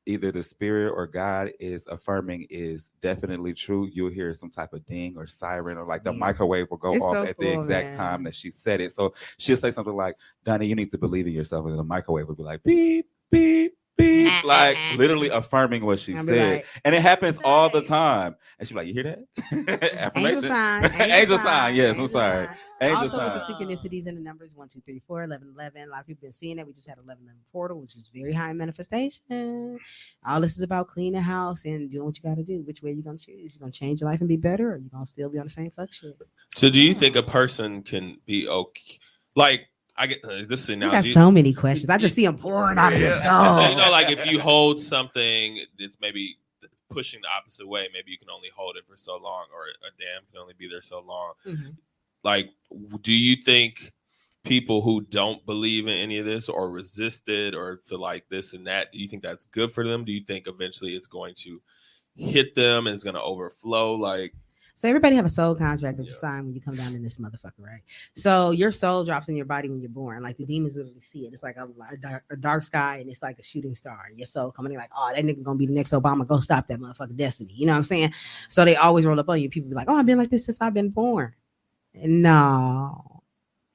either the spirit or God is affirming is definitely true, you'll hear some type of ding or siren, or like the Yeah. microwave will go It's off so at the cool, exact man. time that she said it. So she'll say something like, Donnie, you need to believe in yourself. And then the microwave will be like, beep, beep, beep, like literally affirming what she I'll said. be like, And it happens all the Right. time. And she's like, you hear that? angel Affirmation. sign, Angel sign. Yes, I'm angel sorry. sign. Angel Also with the sign. synchronicities and the numbers 1, 2, 3, 4, 11, 11. A lot of people been seeing that. We just had 11 portal, which was very high in manifestation. All this is about cleaning the house and doing what you got to do. Which way you gonna choose? You gonna change your life and be better, or you gonna still be on the same fuck shit? So, do you think a person can be okay? Like, I get this is You got analogy. so many questions. I just see them pouring out of your soul. You know, like if you hold something, it's maybe pushing the opposite way. Maybe you can only hold it for so long, or a dam can only be there so long. Mhm. Like, do you think people who don't believe in any of this or resist it or feel like this and that, do you think that's good for them? Do you think eventually it's going to hit them and it's going to overflow? Like, So everybody have a soul contract that you Yeah. sign when you come down in this motherfucker, right? So your soul drops in your body when you're born. Like the demons literally see it. It's like a dark sky, and it's like a shooting star. And your soul coming in like, oh, that nigga gonna be the next Obama. Go stop that motherfucking destiny. You know what I'm saying? So they always roll up on you. People be like, oh, I've been like this since I've been born. No,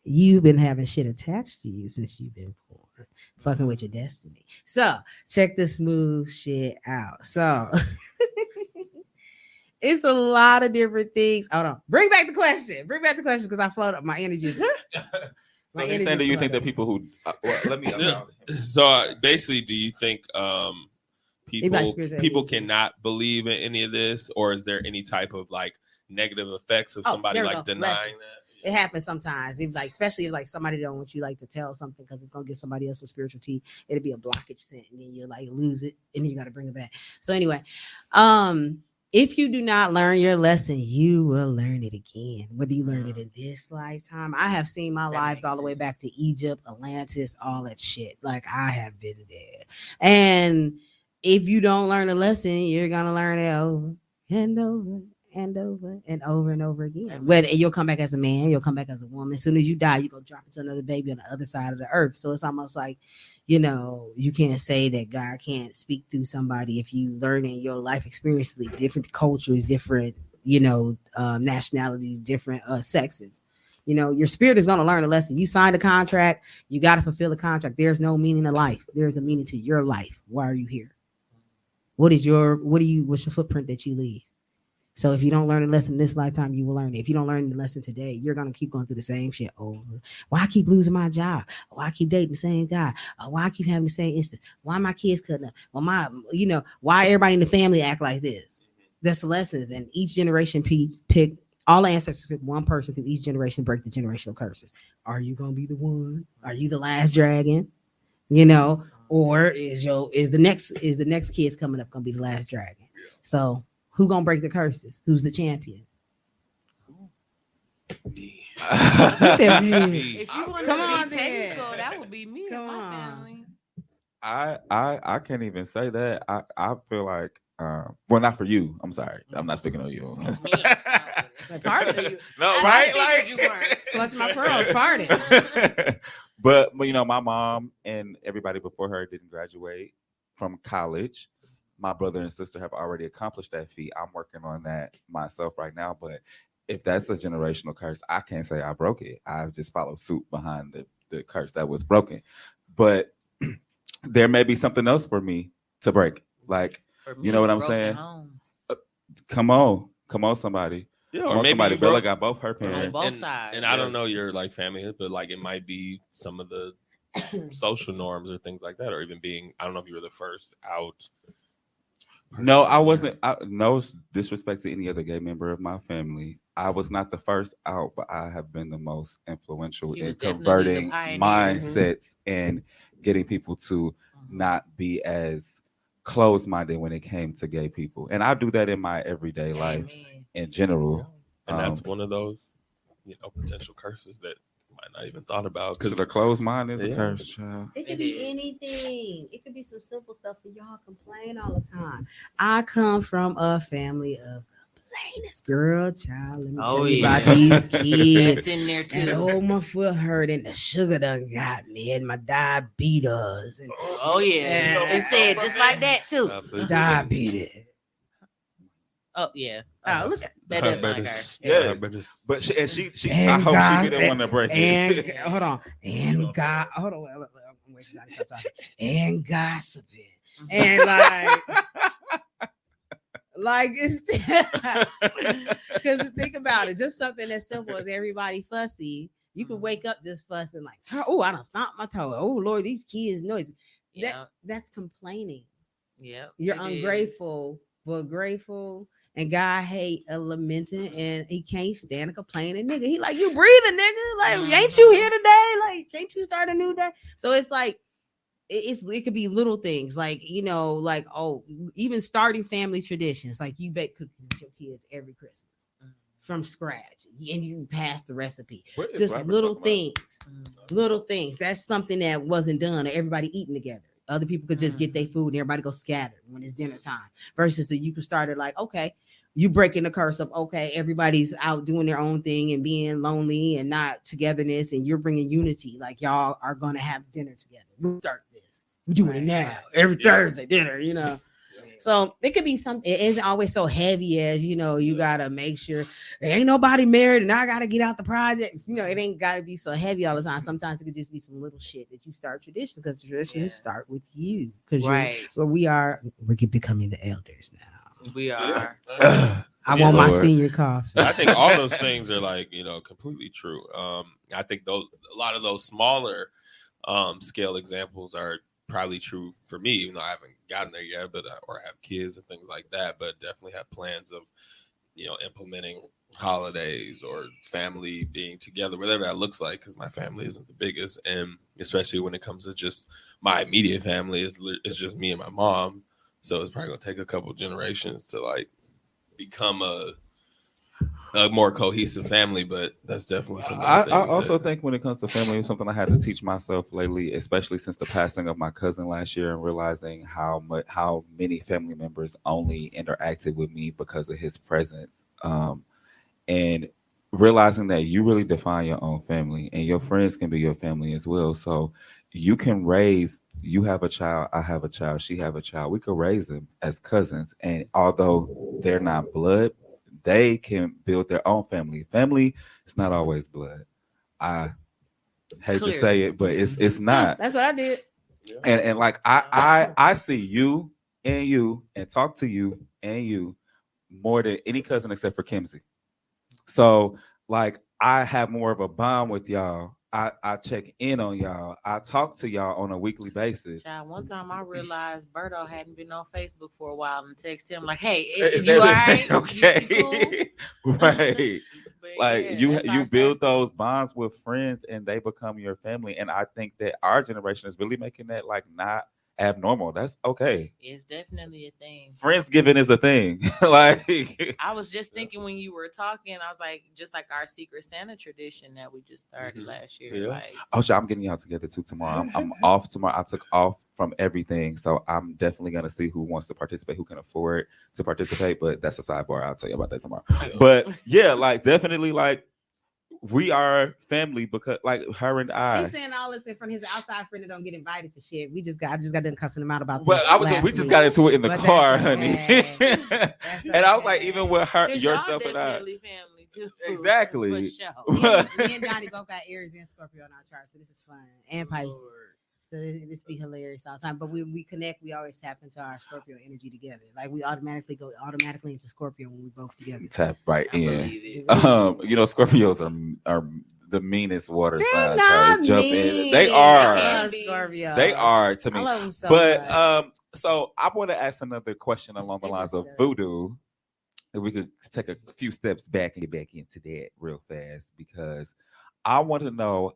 you've been having shit attached to you since you've been born, fucking with your destiny. So check this smooth shit out. So it's a lot of different things. Hold on. Bring back the question. Bring back the question because I float up. My energy is. So My he's energy saying that you think flooded. that people who well, let me so basically, do you think Anybody spiritual people energy. cannot believe in any of this, or is there any type of like negative effects of Oh, somebody there we like go. denying Lessons. that? It happens sometimes. If like, especially if like somebody don't want you like to tell something because it's gonna get somebody else with spiritual tea. It'll be a blockage sent, and then you like lose it, and then you got to bring it back. So anyway, if you do not learn your lesson, you will learn it again. Whether you learn it in this lifetime, I have seen my lives all the way back to Egypt, Atlantis, all that shit. Like I have been there, and if you don't learn a lesson, you're gonna learn it over and over and over and over and over again. Whether you'll come back as a man, you'll come back as a woman. As soon as you die, you go drop into another baby on the other side of the earth. So it's almost like, you know, you can't say that God can't speak through somebody if you learn in your life experience different cultures, different, you know, nationalities, different sexes. You know, your spirit is going to learn a lesson. You signed a contract, you got to fulfill the contract. There's no meaning to life. There's a meaning to your life. Why are you here? What's your footprint that you leave? So if you don't learn a lesson this lifetime, you will learn it. If you don't learn the lesson today, you're gonna keep going through the same shit over. Why I keep losing my job? Why I keep dating the same guy? Why I keep having the same instance? Why my kids cutting up? Well, why everybody in the family act like this? That's lessons, and each generation pick all the ancestors pick one person through each generation, break the generational curses. Are you gonna be the one? Are you the last dragon? You know, or is the next kids coming up gonna be the last dragon? So who gonna break the curses? Who's the champion? Me. said me. If you want Come to on, be then. technical, that would be me Come and my on. family. I can't even say that. I feel like well, not for you. I'm sorry. I'm not speaking of you. Like, part of you. No, I right? figured Like you weren't. Clutch my pearls, party. but you know, my mom and everybody before her didn't graduate from college. My brother and sister have already accomplished that feat. I'm working on that myself right now. But if that's a generational curse, I can't say I broke it. I just followed suit behind the curse that was broken. But there may be something else for me to break. Like, For me, you know what it's I'm broken saying? homes. Come on, somebody. Yeah, Come or on, maybe somebody. you Bella broke- got both her On parents. both and, sides. and I don't Yes. know your like family, but like it might be some of the social norms or things like that, or even being. I don't know if you were the first out. No, person I or- wasn't. No disrespect to any other gay member of my family. I was not the first out, but I have been the most influential You in was definitely the converting pioneer. mindsets and getting people to Mhm. not be as closed-minded when it came to gay people. And I do that in my everyday life Amen. in general. and that's one of those, potential curses that you might not even thought about Because because a closed mind is a Yeah. curse, child. It could be anything. It could be some simple stuff that y'all complain all the time. I come from a family of latest girl, child. Let me Oh, tell you yeah. about these kids. That's in there And too. oh, my foot hurt, and the sugar done got me, and my diabetes, and Oh yeah, Yeah. it said just like that too. diabetes. Oh yeah. Oh, look at That does sound like her. Yes. But she I And hope God- she didn't want to break and it. hold on, and God, hold on, wait, stop talking. And gossiping, and like it's because think about it, just something as simple as everybody fussy. You can wake up just fussing like, oh, I done stomped my toe. Oh Lord, these kids noisy. Yeah. That's complaining. Yeah. You're it is. ungrateful, but grateful. And God hate a lamenting, and he can't stand a complaining nigga. He like, you breathing, nigga. Like, ain't you here today? Like, can't you start a new day? So it's like, it could be little things like, like, oh, even starting family traditions, like you bake cookies with your kids every Christmas from scratch, and you pass the recipe. What is Just Robert little talking little things. That's something that wasn't done, or everybody eating together. Other people could just get their food and everybody go scattered when it's dinner time. Versus that you can start it like, okay, you breaking the curse of, okay, everybody's out doing their own thing and being lonely and not togetherness, and you're bringing unity. Like, y'all are gonna have dinner together. We start this. We're doing it now. Every Thursday dinner. So it could be something. It isn't always so heavy as, you gotta make sure there ain't nobody married and I gotta get out the projects. It ain't gotta be so heavy all the time. Sometimes it could just be some little shit that you start tradition, because traditions start with you. Because Right. we're becoming the elders now. We are. I want my Lord. senior coffee. I think all those things are like, completely true. I think a lot of those smaller scale examples are probably true for me, even though I haven't gotten there yet, or have kids and things like that, but definitely have plans of, implementing holidays or family being together, whatever that looks like, because my family isn't the biggest. And especially when it comes to just my immediate family, it's just me and my mom. So it's probably going to take a couple generations to like become a more cohesive family, but that's definitely something. I also think when it comes to family, it's something I had to teach myself lately, especially since the passing of my cousin last year, and realizing how many family members only interacted with me because of his presence, and realizing that you really define your own family, and your friends can be your family as well. So you can raise. You have a child, I have a child, she have a child. We could raise them as cousins, and although they're not blood, they can build their own family. Family is not always blood. I hate to say it, but it's not. That's what I did. And like I see you and talk to you and you more than any cousin except for Kimsey. So like I have more of a bond with y'all. I check in on y'all. I talk to y'all on a weekly basis. Child, one time I realized Berto hadn't been on Facebook for a while and texted him like, "Hey, is you all right? Okay. You cool?" Right. But Like yeah, you that's our build circle. those bonds with friends and they become your family. And I think that our generation is really making that like not abnormal. That's okay. It's definitely a thing. Friendsgiving is a thing. Like I was just thinking when you were talking, I was like, just like our Secret Santa tradition that we just started last year. Yeah. Like, oh shit, I'm getting y'all together too tomorrow. I'm off tomorrow. I took off from everything. So I'm definitely gonna see who wants to participate, who can afford to participate. But that's a sidebar. I'll tell you about that tomorrow. But yeah, like definitely like we are family because like her and I. He's saying all this in front of his outside friend that don't get invited to shit. I just got done cussing him out about this. Well, we just got into it in the But car, that's honey. okay. And I was like, even with her, 'cause y'all yourself and I. definitely family too. Exactly. For sure. Me and Donnie both got Aries and Scorpio on our chart, so this is fun. And Pisces. Lord. So this be hilarious all the time. But we connect, we always tap into our Scorpio energy together. Like we automatically go into Scorpio when we both together. Tap right I in. believe it. Scorpios are the meanest water They're signs. not Jump mean. in. They I are. love Scorpio. They are to I me. love them so But much. so I want to ask another question along the They lines just of serve. voodoo. If we could take a few steps back and get back into that real fast, because I want to know.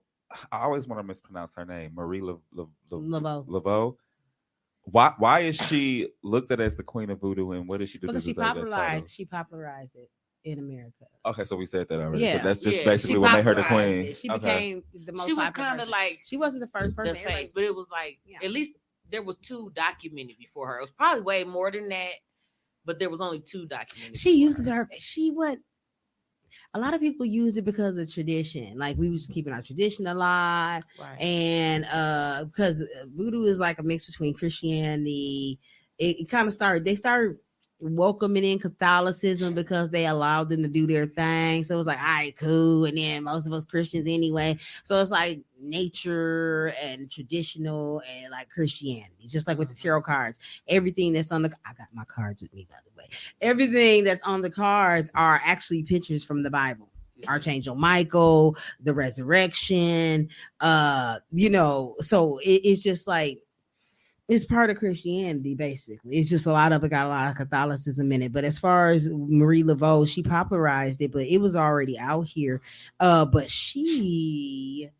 I always want to mispronounce her name, Marie Laveau. Laveau. Why is she looked at as the queen of voodoo, and what did she do? Because to she deserve that title? popularized it in America. Okay, so we said that already. Yeah. So that's just Yeah. basically She what made her the popularized queen. it. She Okay. became the most She was popular kind of person. like She wasn't the first person. the Everybody- face, but it was like Yeah. at least there was two documented before her. It was probably way more than that, but there was only 2 documented. She before uses her. She went. A lot of people used it because of tradition. Like we was keeping our tradition alive, Right. and because voodoo is like a mix between Christianity. It kind of started. They started welcoming in Catholicism because they allowed them to do their thing. So it was like, all right, cool. And then most of us Christians anyway. So it's like nature and traditional and like Christianity. It's just like with the tarot cards. Everything that's on I got my cards with me, by the way. Everything that's on the cards are actually pictures from the Bible. Archangel Michael, the resurrection, so it's just like it's part of Christianity, basically. It's just a lot of it got a lot of Catholicism in it. But as far as Marie Laveau, she popularized it, but it was already out here. But she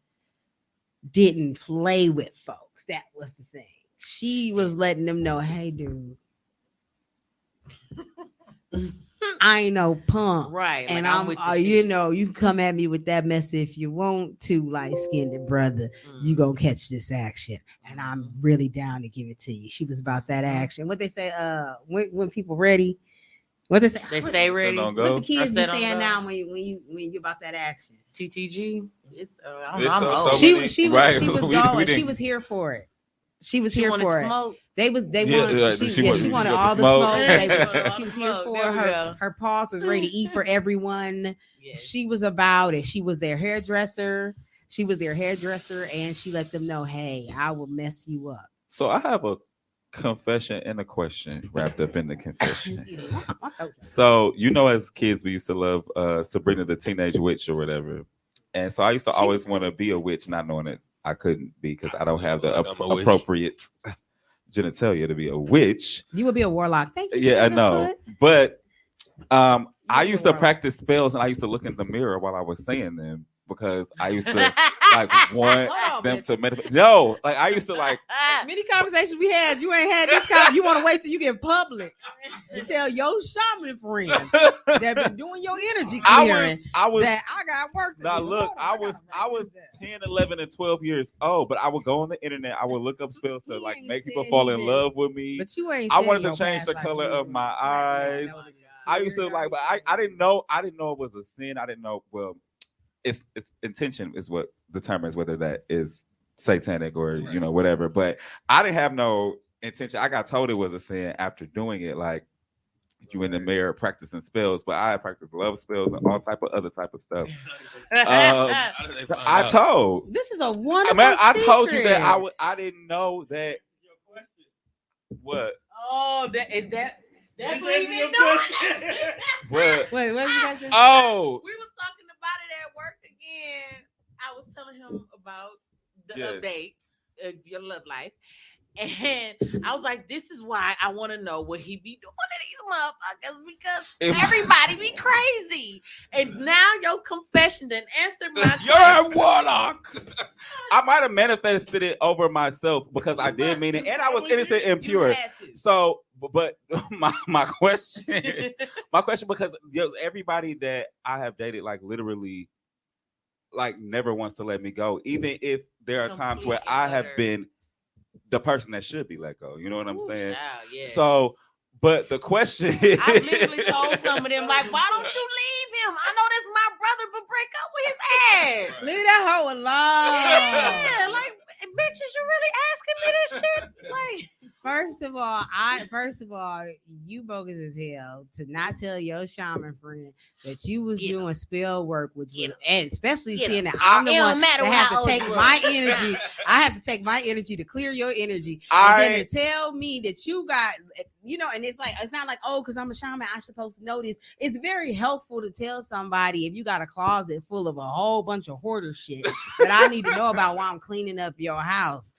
didn't play with folks. That was the thing. She was letting them know, hey, dude, I ain't no punk. Right. And like, I'm with the you shit. know, you can come at me with that mess if you want to, light-skinned brother. You gonna catch this action. And I'm really down to give it to you. She was about that action. What they say, when people ready, what they say, They stay ready. on what go. the kids be Set on saying go. now when you about that action. TTG. It's, I don't It's know. I'm so- old. so She many- was right. she was We going. She didn't- was here for it. She was She here wanted for to it. smoke. They Yeah, wanted she wanted wanted all the the smoke. smoke. Yeah, She was here smoke. for There we her. go. Her paws was ready to eat for everyone. Yes. She was about it. She was their hairdresser. She was their hairdresser, and she let them know, hey, I will mess you up. So I have a confession and a question wrapped up in the confession. So as kids we used to love Sabrina the Teenage Witch or whatever, and so I used to She always was want to be a witch, not knowing that I couldn't be because I don't have the Like I'm a witch. appropriate genitalia to be a witch. You would be a warlock. Thank you. Yeah, I know, Sugarfoot. but I be a used to warlock. practice spells and I used to look in the mirror while I was saying them because I used to like want Hold on, them bitch. to manifest. No, like I used to like. Many conversations we had, you ain't had this kind. You want to wait till you get public to tell your shaman friend that been doing your energy clearing I was that I got work to Now do. look, Hold on, I was gotta 10, 11, and 12 years old, but I would go on the internet. I would look up spells to He like ain't make people said fall he in been- love with me. But you ain't. I said wanted to your change past the life, color so you of was my right, yeah, eyes. that was- I used to like, but I didn't know it was a sin. I didn't know. Well, it's intention is what determines whether that is satanic or whatever. But I didn't have no intention. I got told it was a sin after doing it. Like you in the mirror practicing spells, but I practiced love spells and all type of other type of stuff. How did they find I out? told. This is a I wonderful. mean, I told you that secret. I didn't know that. What? Oh, that's what he been doing. What? Wait, what did you guys say? Oh, We was talking about it at work again. I was telling him about the Yes. updates of your love life. And I was like, this is why I want to know what he be doing to these motherfuckers because It- everybody be crazy. And now your confession didn't answer my you're a warlock. I might have manifested it over myself because I You did must- mean it, and I you was probably innocent did. and You pure. had to. So, but my question, because everybody that I have dated, like literally, like never wants to let me go, even if there are times where Complete I have utter. been the person that should be let go. You know what I'm Ooh, saying? child, yes. So, but the question is, I've literally told some of them, like, why don't you leave him? I know that's my brother, but break up with his ass. Leave that hoe alone. Yeah, like, bitches, you really asking me this shit? Like, First of all, you bogus as hell to not tell your shaman friend that you was Get 'em. doing spell work with Get you, 'em. and especially Get seeing 'em. that I'm the It don't one matter that how have to old take you my are. energy. I have to take my energy to clear your energy, and then to tell me that you got, and it's like it's not like because I'm a shaman, I'm supposed to know this. It's very helpful to tell somebody if you got a closet full of a whole bunch of hoarder shit that I need to know about while I'm cleaning up your house.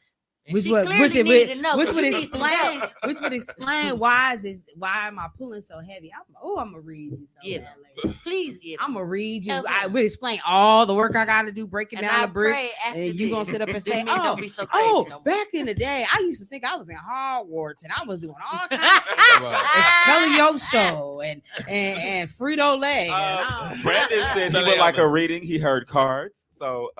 which would explain Which would explain why am I pulling so heavy? I'm gonna read you. Get 'em. Please get I'm gonna read you. Help I him. would explain all the work I gotta do, breaking and down I the bricks. pray after And you gonna this, sit up and this say, man don't be so crazy no more. back in the day, I used to think I was in Hogwarts and I was doing all kinds of Expelliarmus and Frito Lay. Brandon said he would like a reading. He heard cards. So,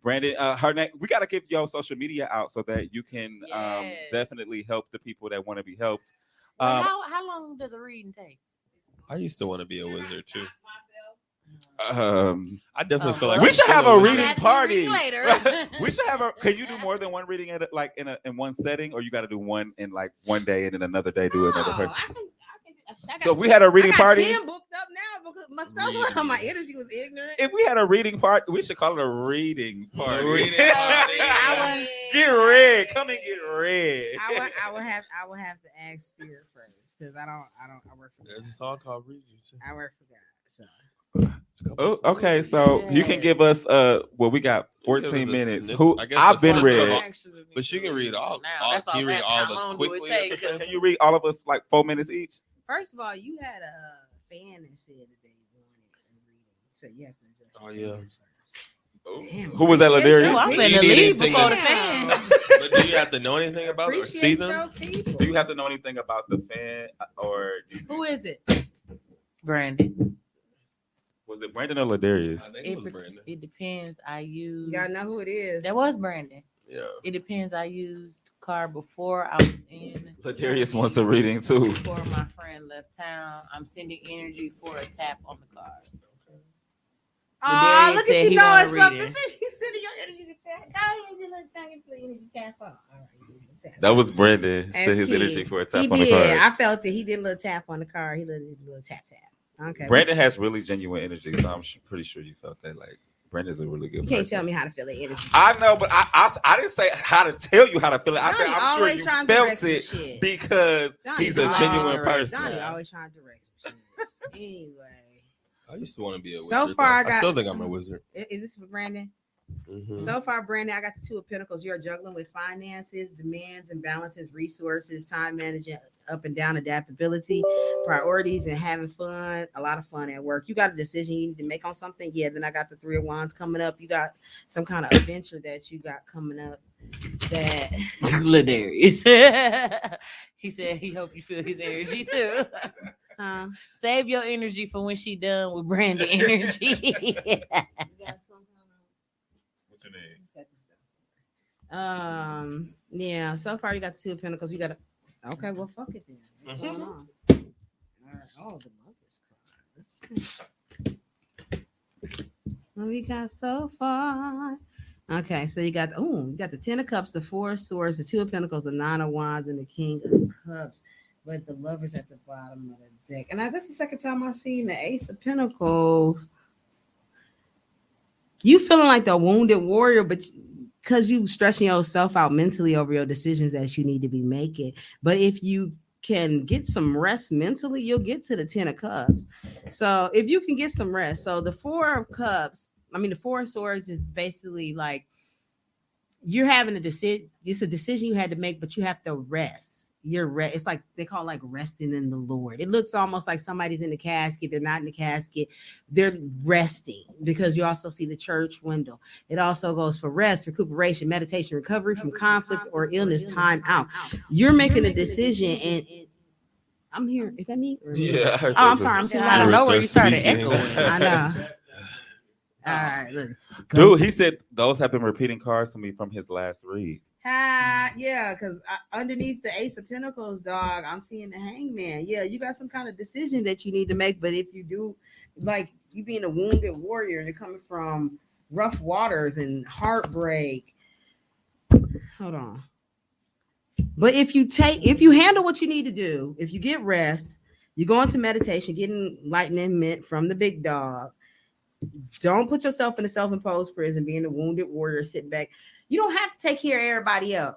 Brandon, her name. We got to give your social media out so that you can Yes. definitely help the people that want to be helped. How long does a reading take? I used to want to be a wizard too. I We definitely feel well, like we I'm should still have a I'm reading gonna have to party. read later. We should have a. Can you do more than one reading at in one setting, or you got to do one in like one day and then another day do another person? So we had a reading I got party. 10 booked up now because my Reading. energy was ignorant. If we had a reading party, we should call it a reading party. Reading party. I would- Get red. Come and get red. I would have to ask Spirit first because I work for There's a God. song called "Read You." Too. I work for God. So It's a couple Oh, songs. okay. So you can give us well, we got You can 14 give us a minutes. snippet- Who I guess I've a been snippet of read. all- But you can read all. That's Can you read asking all of how us long do it quickly? take? Can you read all of us like 4 minutes each? first of all, you had a fan that said that they wanted a reading, so you have to address Oh, the yeah. fans first. Damn, Who was that, appreciate Ladarius? Oh, I'm your You finna need leave anything before the to- fan. But do you have to know anything about it or see Appreciate them? your people. Do you have to know anything about the fan or Who is it? Brandon. was it Brandon or Ladarius? I think it was Brandon. It depends. I use. You gotta know who it is. That was Brandon. Yeah. It depends. I used car before I was in. Ladarius wants a reading too. Before my friend left town, I'm sending energy for a tap on the car. Oh, Ladarius look said at you he knowing wanna read something. it. She's sending your energy to tap. Go ahead, you look back and play energy tap on. All right, you tap. That was Brandon. As Said his kid. energy for a He tap on the did. car. I felt it. He did a little tap on the car. He did a little tap tap. Okay. Brandon has really genuine energy, so I'm pretty sure you felt that. Like Brandon's a really good. You can't person. tell me how to feel the energy. I know, but I didn't say how to tell you how to feel it. I said Donnie I'm sure always you trying to felt direct some it shit. because Donnie he's a always- genuine person. Donnie always trying to direct some shit. Anyway, I used to want to be a wizard. So far, though. I I still got- think I'm a wizard. is this for Brandon? Mhm. So far, Brandon, I got the Two of Pentacles. You're juggling with finances, demands, and balances, resources, time management, up and down, adaptability, priorities, and having fun. A lot of fun at work. You got a decision you need to make on something. Yeah. Then I got the Three of Wands coming up. You got some kind of adventure that you got coming up. That Ladarius. He said he hope you feel his energy too. Save your energy for when she done with Brandon energy. What's your name? Yeah. So far, you got the Two of Pentacles. You got a. Okay. Well, fuck it then. What's going on? All right. Oh, the Lovers card. Let's see. What we got so far? Okay, so you got you got the Ten of Cups, the Four of Swords, the Two of Pentacles, the Nine of Wands, and the King of Cups. But the Lovers at the bottom of the deck, and that's the second time I've seen the Ace of Pentacles. You feeling like the wounded warrior, but because you stressing yourself out mentally over your decisions that you need to be making. But if you can get some rest mentally, you'll get to the Ten of Cups. So if you can get some rest, so the Four of Cups, the Four of Swords is basically like you're having a decision. It's a decision you had to make, but you have to rest. It's like they call it like resting in the Lord. It looks almost like somebody's in the casket. They're not in the casket. They're resting because you also see the church window. It also goes for rest, recuperation, meditation, recovery from conflict or illness, time out. You're making a decision, and I'm here. Is that me? Yeah. I heard Oh, I'm that. sorry. I'm sitting I don't loud. know where you started Speaking. echoing. I know. All right, look. Dude, he said those have been repeating cards to me from his last read. Yeah, because underneath the Ace of Pentacles, dog, I'm seeing the Hangman. Yeah, you got some kind of decision that you need to make, but if you do, like you being a wounded warrior and you're coming from rough waters and heartbreak. Hold on. But if you handle what you need to do, if you get rest, you go into meditation, getting enlightenment from the big dog. Don't put yourself in a self-imposed prison, being a wounded warrior, sitting back. You don't have to take care of everybody else.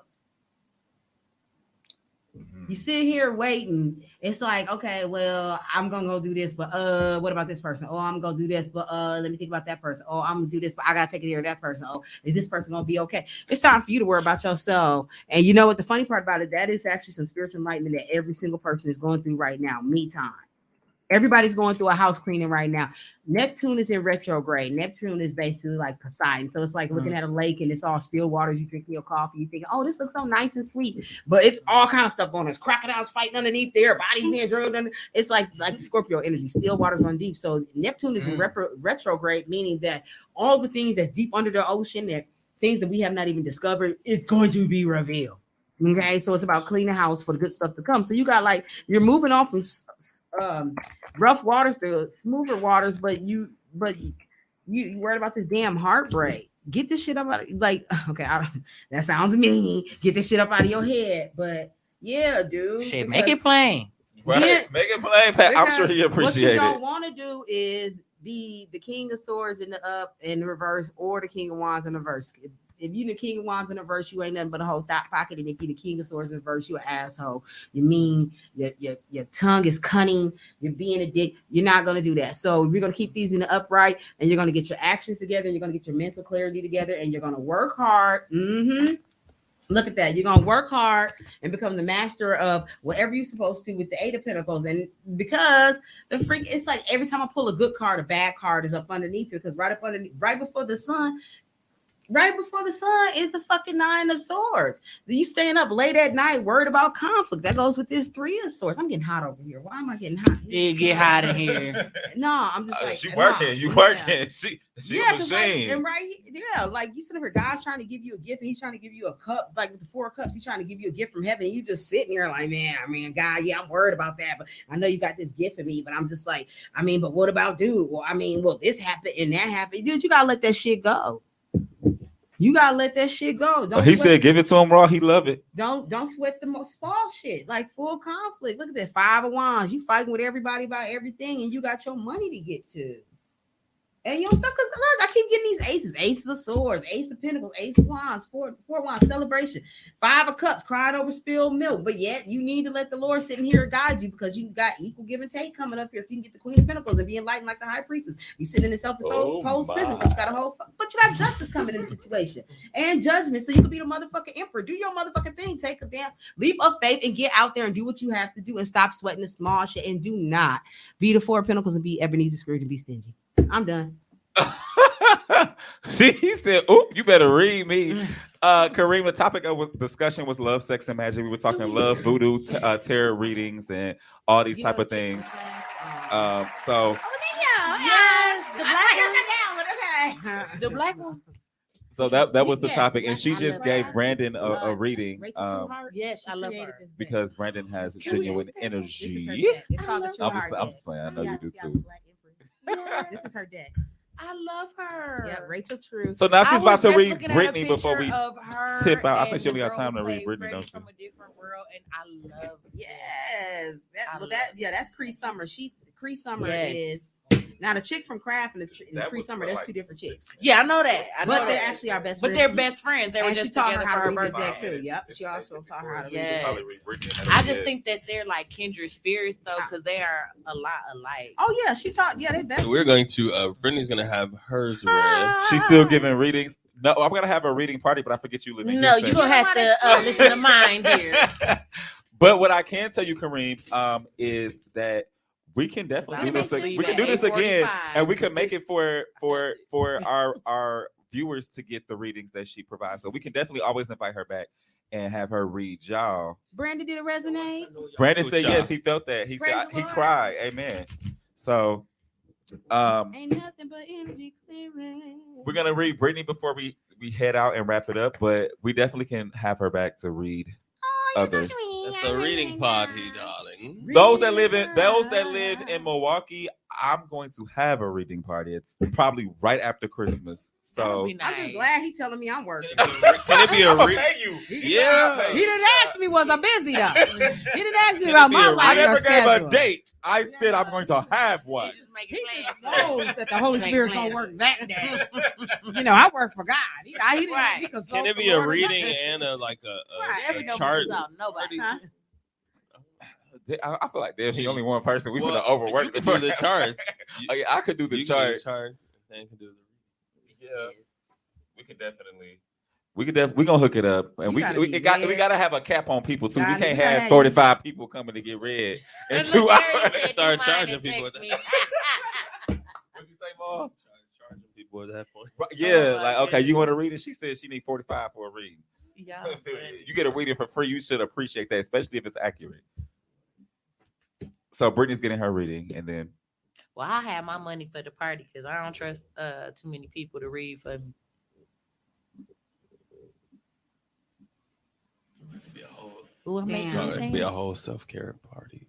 You sit here waiting. It's like, okay, well, I'm gonna go do this, but what about this person? Oh, I'm gonna do this, but let me think about that person. Oh, I'm gonna do this, but I gotta take care of that person. Oh, is this person gonna be okay? It's time for you to worry about yourself. And you know what the funny part about it? That is actually some spiritual enlightenment that every single person is going through right now. Me time. Everybody's going through a house cleaning right now. Neptune is in retrograde. Neptune is basically like Poseidon. So it's like looking at a lake and it's all still waters. You drinking your coffee. You think, oh, this looks so nice and sweet. But it's all kind of stuff on us. Crocodiles fighting underneath there. Bodies being drilled under. It's like Scorpio energy. Still waters run deep. So Neptune is in retrograde, meaning that all the things that's deep under the ocean, that things that we have not even discovered, it's going to be revealed. Okay, so it's about cleaning the house for the good stuff to come. So you got like you're moving on from rough waters to smoother waters, but you worried about this damn heartbreak. Get this shit up out of, like okay, that sounds mean. Get this shit up out of your head, but yeah, dude. Shit, make it plain. Right. Yeah. Make it plain, Pat. I'm sure Because he appreciates what you don't it. want to do is be the king of swords in the up and the reverse, or the king of wands in the reverse. If you the king of wands in the verse, you ain't nothing but a whole thought pocket. And if you the king of swords in the verse, you an asshole. You mean your tongue is cunning. You're being a dick. You're not gonna do that. So we're gonna keep these in the upright, and you're gonna get your actions together. And you're gonna get your mental clarity together, and you're gonna work hard. Look at that. You're going to work hard and become the master of whatever you're supposed to with the Eight of Pentacles. And because it's like every time I pull a good card, a bad card is up underneath it. Because right before the sun is the fucking Nine of Swords. You staying up late at night worried about conflict. That goes with this Three of Swords. I'm getting hot over here. Why am I getting hot? It get hot in here. No, I'm just like She working. You working. She a machine. Like you sit up here, God's trying to give you a gift, and He's trying to give you a cup, like with the Four of Cups. He's trying to give you a gift from heaven. And you just sitting here like, man, God, yeah, I'm worried about that, but I know you got this gift for me. But I'm just like, but what about dude? Well, this happened and that happened, dude. You gotta let that shit go. You gotta let that shit go. He said, "Give it to him raw. He love it." Don't sweat the most small shit, like full conflict. Look at that Five of Wands. You fighting with everybody about everything, and you got your money to get to. And you know stuff, because look, I keep getting these aces of swords, Ace of Pentacles, Ace of Wands, four Wands, celebration, Five of Cups, crying over spilled milk. But yet you need to let the Lord sit in here and guide you, because you got equal give and take coming up here, so you can get the Queen of Pentacles and be enlightened like the High Priestess. You sit in the self-imposed prison, but you got justice coming in the situation and judgment, so you can be the motherfucking emperor. Do your motherfucking thing. Take a damn leap of faith and get out there and do what you have to do, and stop sweating the small shit, and do not be the Four of Pentacles and be Ebenezer Scrooge and be stingy. I'm done. He said, "Oh, you better read me." Kareem, the topic of discussion was love, sex, and magic. We were talking love, voodoo, tarot readings, and all these type of things. So Yes, the black one. So that was the topic, and she I just love gave her. Brandon a reading. Rachel Trueheart Yes, I love created her. this deck. Because Brandon has Can we genuine use that? This is her energy. deck. It's called the I'm I'm Trueheart just deck. playing. I know See, you do see, I was too. Black Empress. This is her deck. I love her. Yep, Rachel True. So now I she's was about to just read looking at a Brittany before we picture of her tip out. I think and she only the got girl time to who read played Brittany, Freddie don't she? From a different world, and I love Yes. I love That's Cree Summer. Cree Summer Yes. is now the chick from Craft and the That Cree was Summer. for That's like- two different chicks. Yeah, I know that. But they're actually our best But friends. they're best friends. They were And she just taught together her how for to her read this birthday. deck too. Yep. She also taught her how to read Yes. this. I just think that they're like kindred spirits though, because they are a lot alike. Oh yeah, she taught. Yeah, they best. So we're going to Brittany's going to have hers read. She's still giving readings. No, I'm gonna have a reading party, but I forget you live in No, Houston. you're gonna have to listen to mine, dear. But what I can tell you, Kareem, is that we can definitely do That this. makes We sense. can do this again, 8:45. and we can make it for our viewers to get the readings that she provides. So we can definitely always invite her back and have her read y'all. Brandon, did it resonate? Brandon said y'all. yes, he felt that. He Praise said the he Lord. cried. Amen. So Ain't nothing but energy clearing. we're gonna read Brittany before we head out and wrap it up, but we definitely can have her back to read others. It's a reading party, darling. Those that live in Milwaukee, I'm going to have a reading party. It's probably right after Christmas. So That'll be I'm just nice. glad he telling me I'm working. Can it be a I'ma re- pay you. Yeah. He didn't ask me was I busy though. He didn't ask me Can about it be my a life. I never or gave schedule. a date. I said I'm going to have one. You just make He it just plain. knows that the Holy Make Spirit's plans. gonna work that day. You know, I work for God. He didn't Right. he consult Can it the be a Lord or reading nothing. and a Right. Definitely a don't chart? put this out nobody. Huh? I feel like there's the only one person we Well, finna overwork. you can do the charts. Oh, yeah, I could do the You can do chart. charts. Dan can do the Yeah, we could definitely. We gonna hook it up, and You we gotta we, be it got, we red. gotta have a cap on people too. We Gotta- can't we gotta have have 35 people coming to get read in And 2 look, hours. Gary said, Start "You mind charging and people text with me." What'd you say, Ma? charging people at that point. Right, yeah, my like okay, goodness. you want to read it? She said she need 45 for a reading. Yeah, You get a reading for free. You should appreciate that, especially if it's accurate. So Brittany's getting her reading, and then well, I have my money for the party because I don't trust too many people to read for me. Be a whole, Ooh, I make Damn. it'd anything. be a whole self-care party.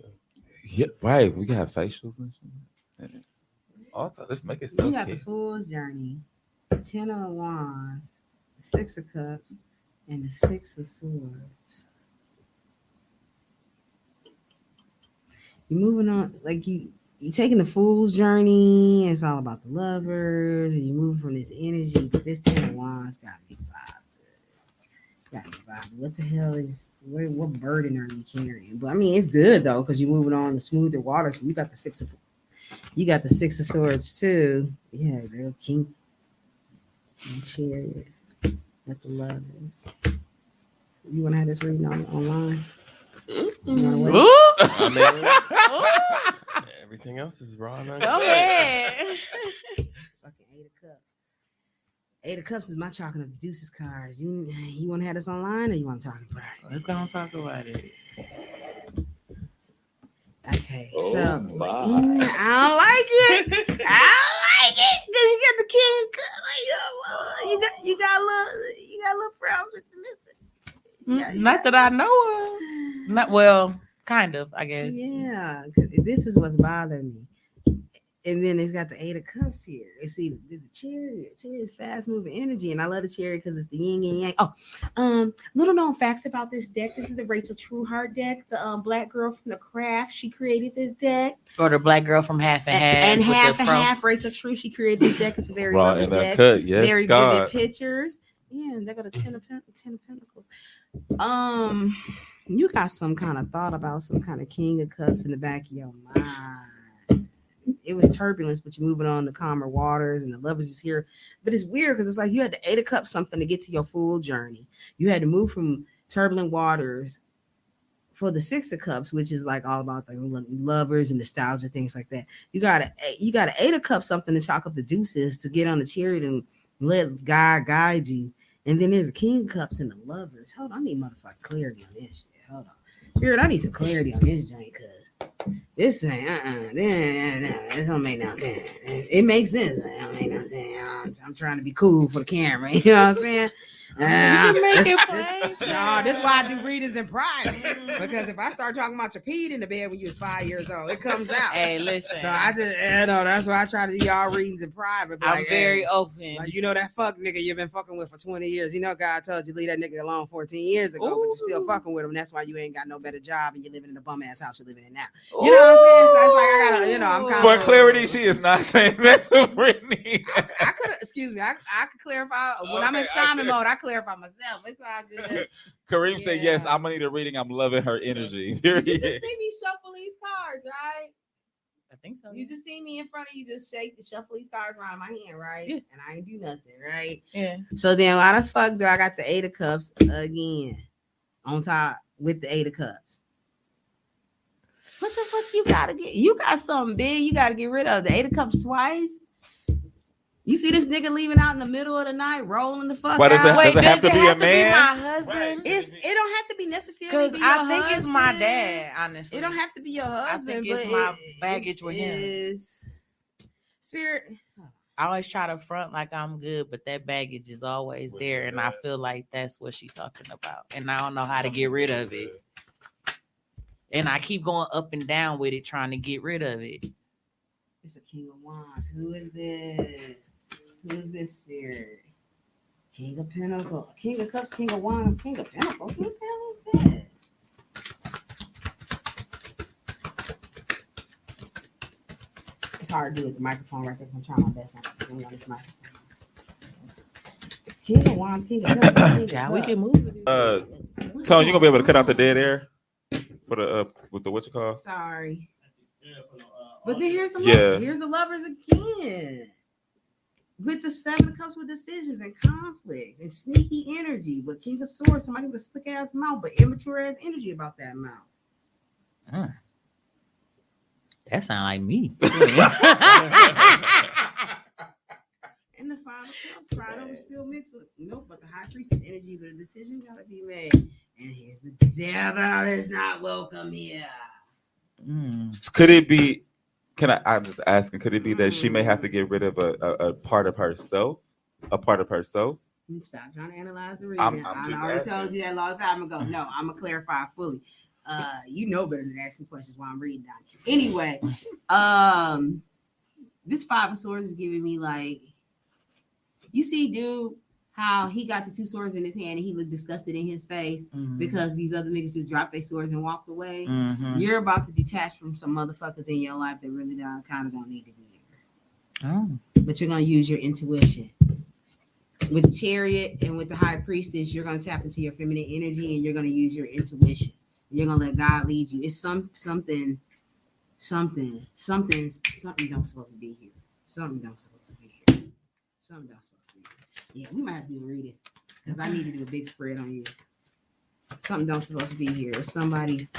Yeah, right. We got facials and shit. Also, let's make it You so got the cute. Fool's Journey, 10 of Wands, the 6 of Cups, and the 6 of Swords. You're moving on, like you're taking the Fool's Journey. It's all about the lovers, and you move from this energy. But this 10 of Wands got me vibing. Got me vibing. What the hell is what burden are you carrying? But I mean, it's good though because you're moving on to smoother water. So you got the 6 of Swords too. Yeah, they're king. And Chariot. Got the lovers. You want to have this reading online? You wanna wait? Ooh. I mean, everything else is raw and Go uncut. ahead. Fucking 8 of Cups. 8 of Cups is my chalking up the Deuces cards. You want to have this online or you want to talk about it? Let's go and talk about it. Okay, Oh so my. I don't like it. I don't like it because you got the King of Cups. Like, you got a little problem with the Mister. Not that I know of. Not well, kind of, I guess. Yeah, 'cause this is what's bothering me. And then it's got the 8 of Cups here. You see the Chariot. Chariot is fast moving energy, and I love the Chariot because it's the yin and yang. Oh, little known facts about this deck. This is the Rachel Trueheart deck. The black girl from The Craft. She created this deck. Or the black girl from Half and Half. And with the half and fro. half. Rachel True. She created this deck. It's a very Raw lovely and deck. uncut. Yes, Very God. vivid pictures. Yeah, and they got a 10 of Pentacles. You got some kind of thought about some kind of King of Cups in the back of your mind. It was turbulence, but you're moving on to calmer waters, and the lovers is here. But it's weird because it's like you had the 8 of Cups something to get to your full journey. You had to move from turbulent waters for the 6 of Cups, which is like all about the lovers and nostalgia, things like that. You got an 8 of Cups something to chalk up the Deuces to get on the Chariot and let God guide you. And then there's a King of Cups and the lovers. Hold on, I need motherfucking clarity on this shit. Hold on. Spirit, I need some clarity on this joint because this ain't this don't make no sense. It makes sense, but it don't make no sense. I'm trying to be cool for the camera, you know what I'm saying? You can make it plain. No, this is why I do readings in private. Because if I start talking about your peed in the bed when you was 5 years old, it comes out. Hey, listen. So I just, that's why I try to do y'all readings in private. But I'm like, very hey, open. like, you know that fuck nigga you've been fucking with for 20 years. You know God told you leave that nigga alone 14 years ago, but you're still Ooh. fucking with him. That's why you ain't got no better job and you're living in a bum ass house you're living in now. You know what I'm saying? So it's like I gotta, I'm kind For clarity, she is not saying that's what Brittany. I could, excuse me, I could clarify when I'm in Okay, shaman okay. mode. I clarify myself. It's all good. Kareem said, yes, Yeah. I'm going to need a reading. I'm loving her energy. You Period. just see me shuffle these cards, right? I think so. You just see me in front of you, just shuffle these cards around in my hand, right? Yeah. And I ain't do nothing, right? Yeah. So then why the fuck do I got the 8 of Cups again on top with the 8 of Cups? What the fuck you gotta get? You got something big you gotta get rid of. The 8 of Cups twice. You see this nigga leaving out in the middle of the night, rolling the fuck Why does out. it have to be a man? my husband? Right. It don't have to be necessarily Because be your I think it's my husband. dad, honestly. It don't have to be your husband, it's but my baggage with him. is Spirit. I always try to front like I'm good, but that baggage is always there, and I feel like that's what she's talking about, and I don't know how to get rid of it. And I keep going up and down with it, trying to get rid of it. It's a King of Wands. Who is this? Who is this spirit? King of Pentacles, King of Cups, King of Wands, King of Pentacles. What the hell is this? It's hard to do with the microphone right because I'm trying my best not to swing on this microphone. King of Wands, King of Pentacles, King of Yeah, we Cups. can move it. Tone, you going to be able to cut out the dead air for the with the what you call? Sorry. But then here's the Yeah. here's the lovers again. With the 7 of Cups with decisions and conflict and sneaky energy. But King of Swords, somebody with a slick ass mouth, but immature ass energy about that mouth. That sound like me. And the 5 of Cups, pride over spill mixed with nope, but the High Priestess energy, but a decision gotta be made. And here's the devil is not welcome here. Could it be? I'm just asking. Could it be that she may have to get rid of a part of herself, a part of herself, Stop trying to analyze the I'm reading. I just already asking. told you that a long time ago. No, I'm gonna clarify fully. You know better than to ask me questions while I'm reading down. Anyway, this Five of Swords is giving me like, you see, dude, how he got the two swords in his hand and he looked disgusted in his face because these other niggas just dropped their swords and walked away. You're about to detach from some motherfuckers in your life that really kind of don't need to be here. Oh. But you're gonna use your intuition. With the Chariot and with the High Priestess, you're gonna tap into your feminine energy and you're gonna use your intuition. You're gonna let God lead you. It's something don't supposed to be here. Something don't supposed to be here. Something don't supposed to be here. Yeah, we might have to read it because I need to do a big spread on you. Something don't supposed to be here. It's somebody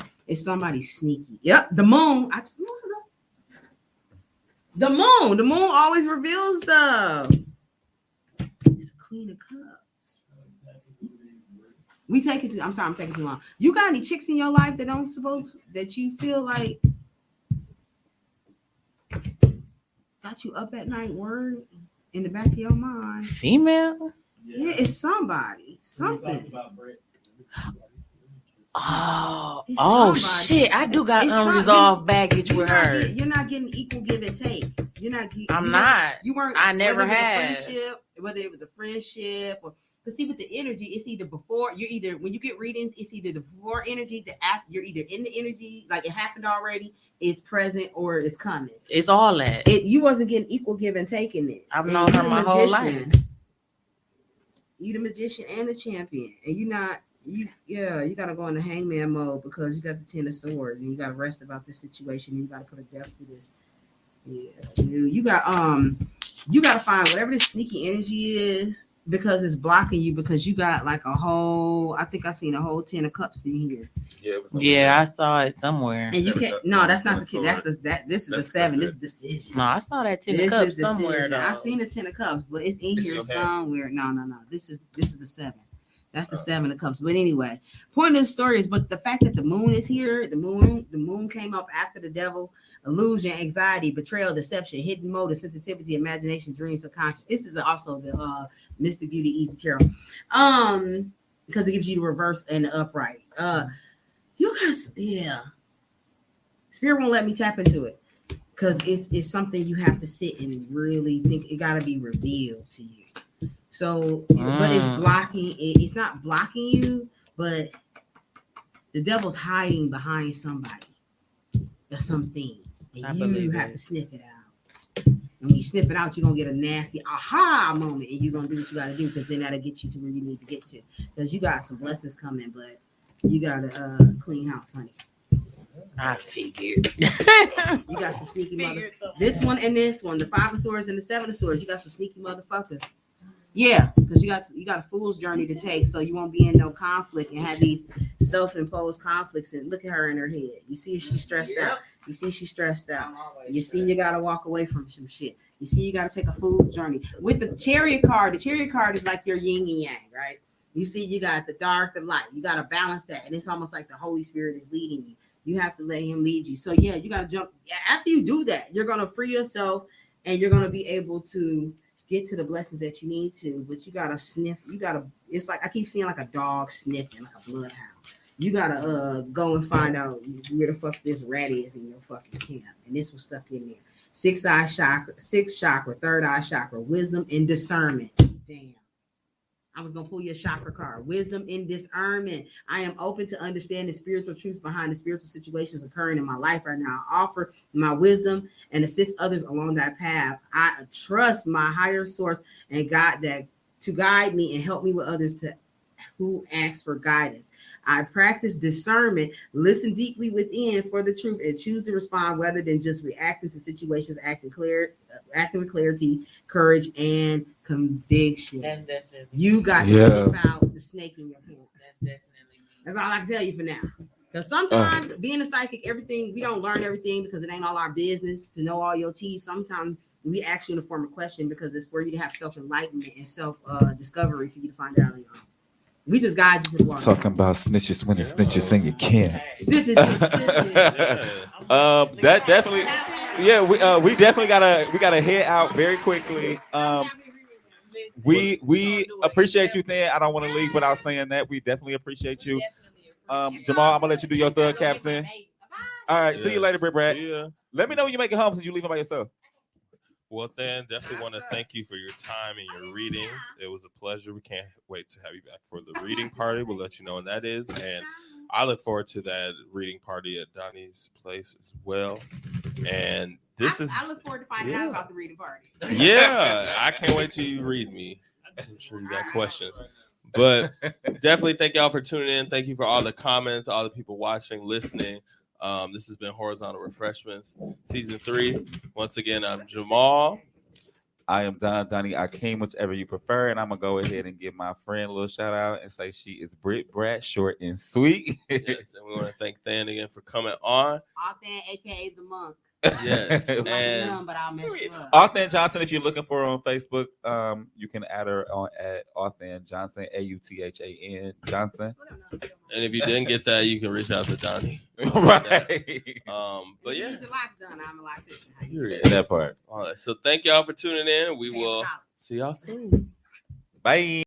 sneaky. Yep, the moon. The moon always reveals stuff. It's Queen of Cups. I'm sorry, I'm taking too long. You got any chicks in your life that you feel like got you up at night, word in the back of your mind? Female? Yeah, it's somebody. Something. Oh, It's oh somebody. shit! I do got It's unresolved baggage with her. You're not getting equal give and take. I'm not. You weren't. I never whether it was a had. friendship, whether it was a friendship, or because see with the energy, it's either before you're either when you get readings, it's either the before energy, the after. You're either in the energy, like it happened already, it's present, or it's coming. It's all that. You wasn't getting equal give and take in this. I've And known you her the my whole magician. life. You the magician and the champion, and you gotta go into hangman mode because you got the 10 of swords and you gotta rest about this situation and you gotta put a depth to this. Yeah, dude, you gotta find whatever this sneaky energy is because it's blocking you because you got like I think I seen a whole 10 of cups in here. Yeah, it was Yeah, I saw it somewhere. And you can't. No, that's not the kid. This is the That's 7. This it. is decision. No, I saw that 10 This of cups is somewhere decision. though. I seen the 10 of cups, but it's in Is it here okay? somewhere. No. This is the 7. That's the 7 of cups. But anyway, point of the story is, but the fact that the moon is here, the moon came up after the devil, illusion, anxiety, betrayal, deception, hidden motive, sensitivity, imagination, dreams, subconscious. This is also the Mystic Beauty Easy Tarot. Because it gives you the reverse and the upright. You guys, yeah. Spirit won't let me tap into it because it's something you have to sit and really think. It got to be revealed to you. So, but it's blocking. It's not blocking you, but the devil's hiding behind somebody or something, and you have to sniff it out. And when you sniff it out, you're gonna get a nasty aha moment, and you're gonna do what you gotta do because then that'll get you to where you need to get to. Because you got some blessings coming, but you gotta clean house, honey. I figured. You got some sneaky mother. This one and this one, the 5 of swords and the 7 of swords. You got some sneaky motherfuckers. Yeah, because you got a fool's journey to take, so you won't be in no conflict and have these self-imposed conflicts. And look at her in her head. You see she's stressed out. You see she's stressed out. You see you gotta walk away from some shit. You see you gotta take a fool's journey. With the Chariot card is like your yin and yang, right? You see you got the dark, the light. You gotta balance that, and it's almost like the Holy Spirit is leading you. You have to let him lead you. So yeah, you gotta jump. After you do that, you're gonna free yourself, and you're gonna be able to get to the blessings that you need to, but you gotta sniff. It's like I keep seeing like a dog sniffing, like a bloodhound. You gotta go and find out where the fuck this rat is in your fucking camp, and this was stuck in there. 6th chakra, 3rd eye chakra, wisdom and discernment. Damn, I was gonna pull your chakra card. Wisdom and discernment. I am open to understand the spiritual truths behind the spiritual situations occurring in my life right now. I offer my wisdom and assist others along that path. I trust my higher source and God that to guide me and help me with others who ask for guidance. I practice discernment, listen deeply within for the truth, and choose to respond rather than just reacting to situations, acting with clarity, courage, and conviction. That's definitely. You got to sniff out the snake in your hand. That's definitely. That's all I can tell you for now. Because sometimes being a psychic, we don't learn everything because it ain't all our business to know all your T's. Sometimes we ask you in the form of question because it's for you to have self-enlightenment and self-discovery for you to find out on your own. We just guide you to the water. Talking about snitches when it's snitches in your kin. Stitches. That definitely, yeah. We definitely gotta head out very quickly. We appreciate you, Than. I don't want to leave without saying that. We definitely appreciate you. Jamal, I'm gonna let you do your third captain. All right, see you later, Britt Brad. See ya. Let me know when you make it home since you leaving by yourself. Well, then, definitely want to thank you for your time and your readings. It was a pleasure. We can't wait to have you back for the reading party. We'll let you know when that is. And I look forward to that reading party at Donnie's place as well. And this is. I look forward to finding out about the reading party. Yeah, I can't wait till you read me. I'm sure you got questions. But definitely thank y'all for tuning in. Thank you for all the comments, all the people watching, listening. This has been Horizontal Refreshments, Season 3. Once again, I'm Jamal. I am Donnie. I came whichever you prefer, and I'm gonna go ahead and give my friend a little shout out and say she is Britt Brad, short and sweet. Yes, and we want to thank Than again for coming on. Authen, aka the monk. Yes, Like and him, but I'll mess you up. Authen Johnson, if you're looking for her on Facebook, you can add her on at Authen Johnson, AUTHAN Johnson. and if you didn't get that, you can reach out to Donnie. Right. But yeah, Your locks done. I'm a loctician. period. That part. All right, so thank y'all for tuning in. We will see y'all soon. Bye.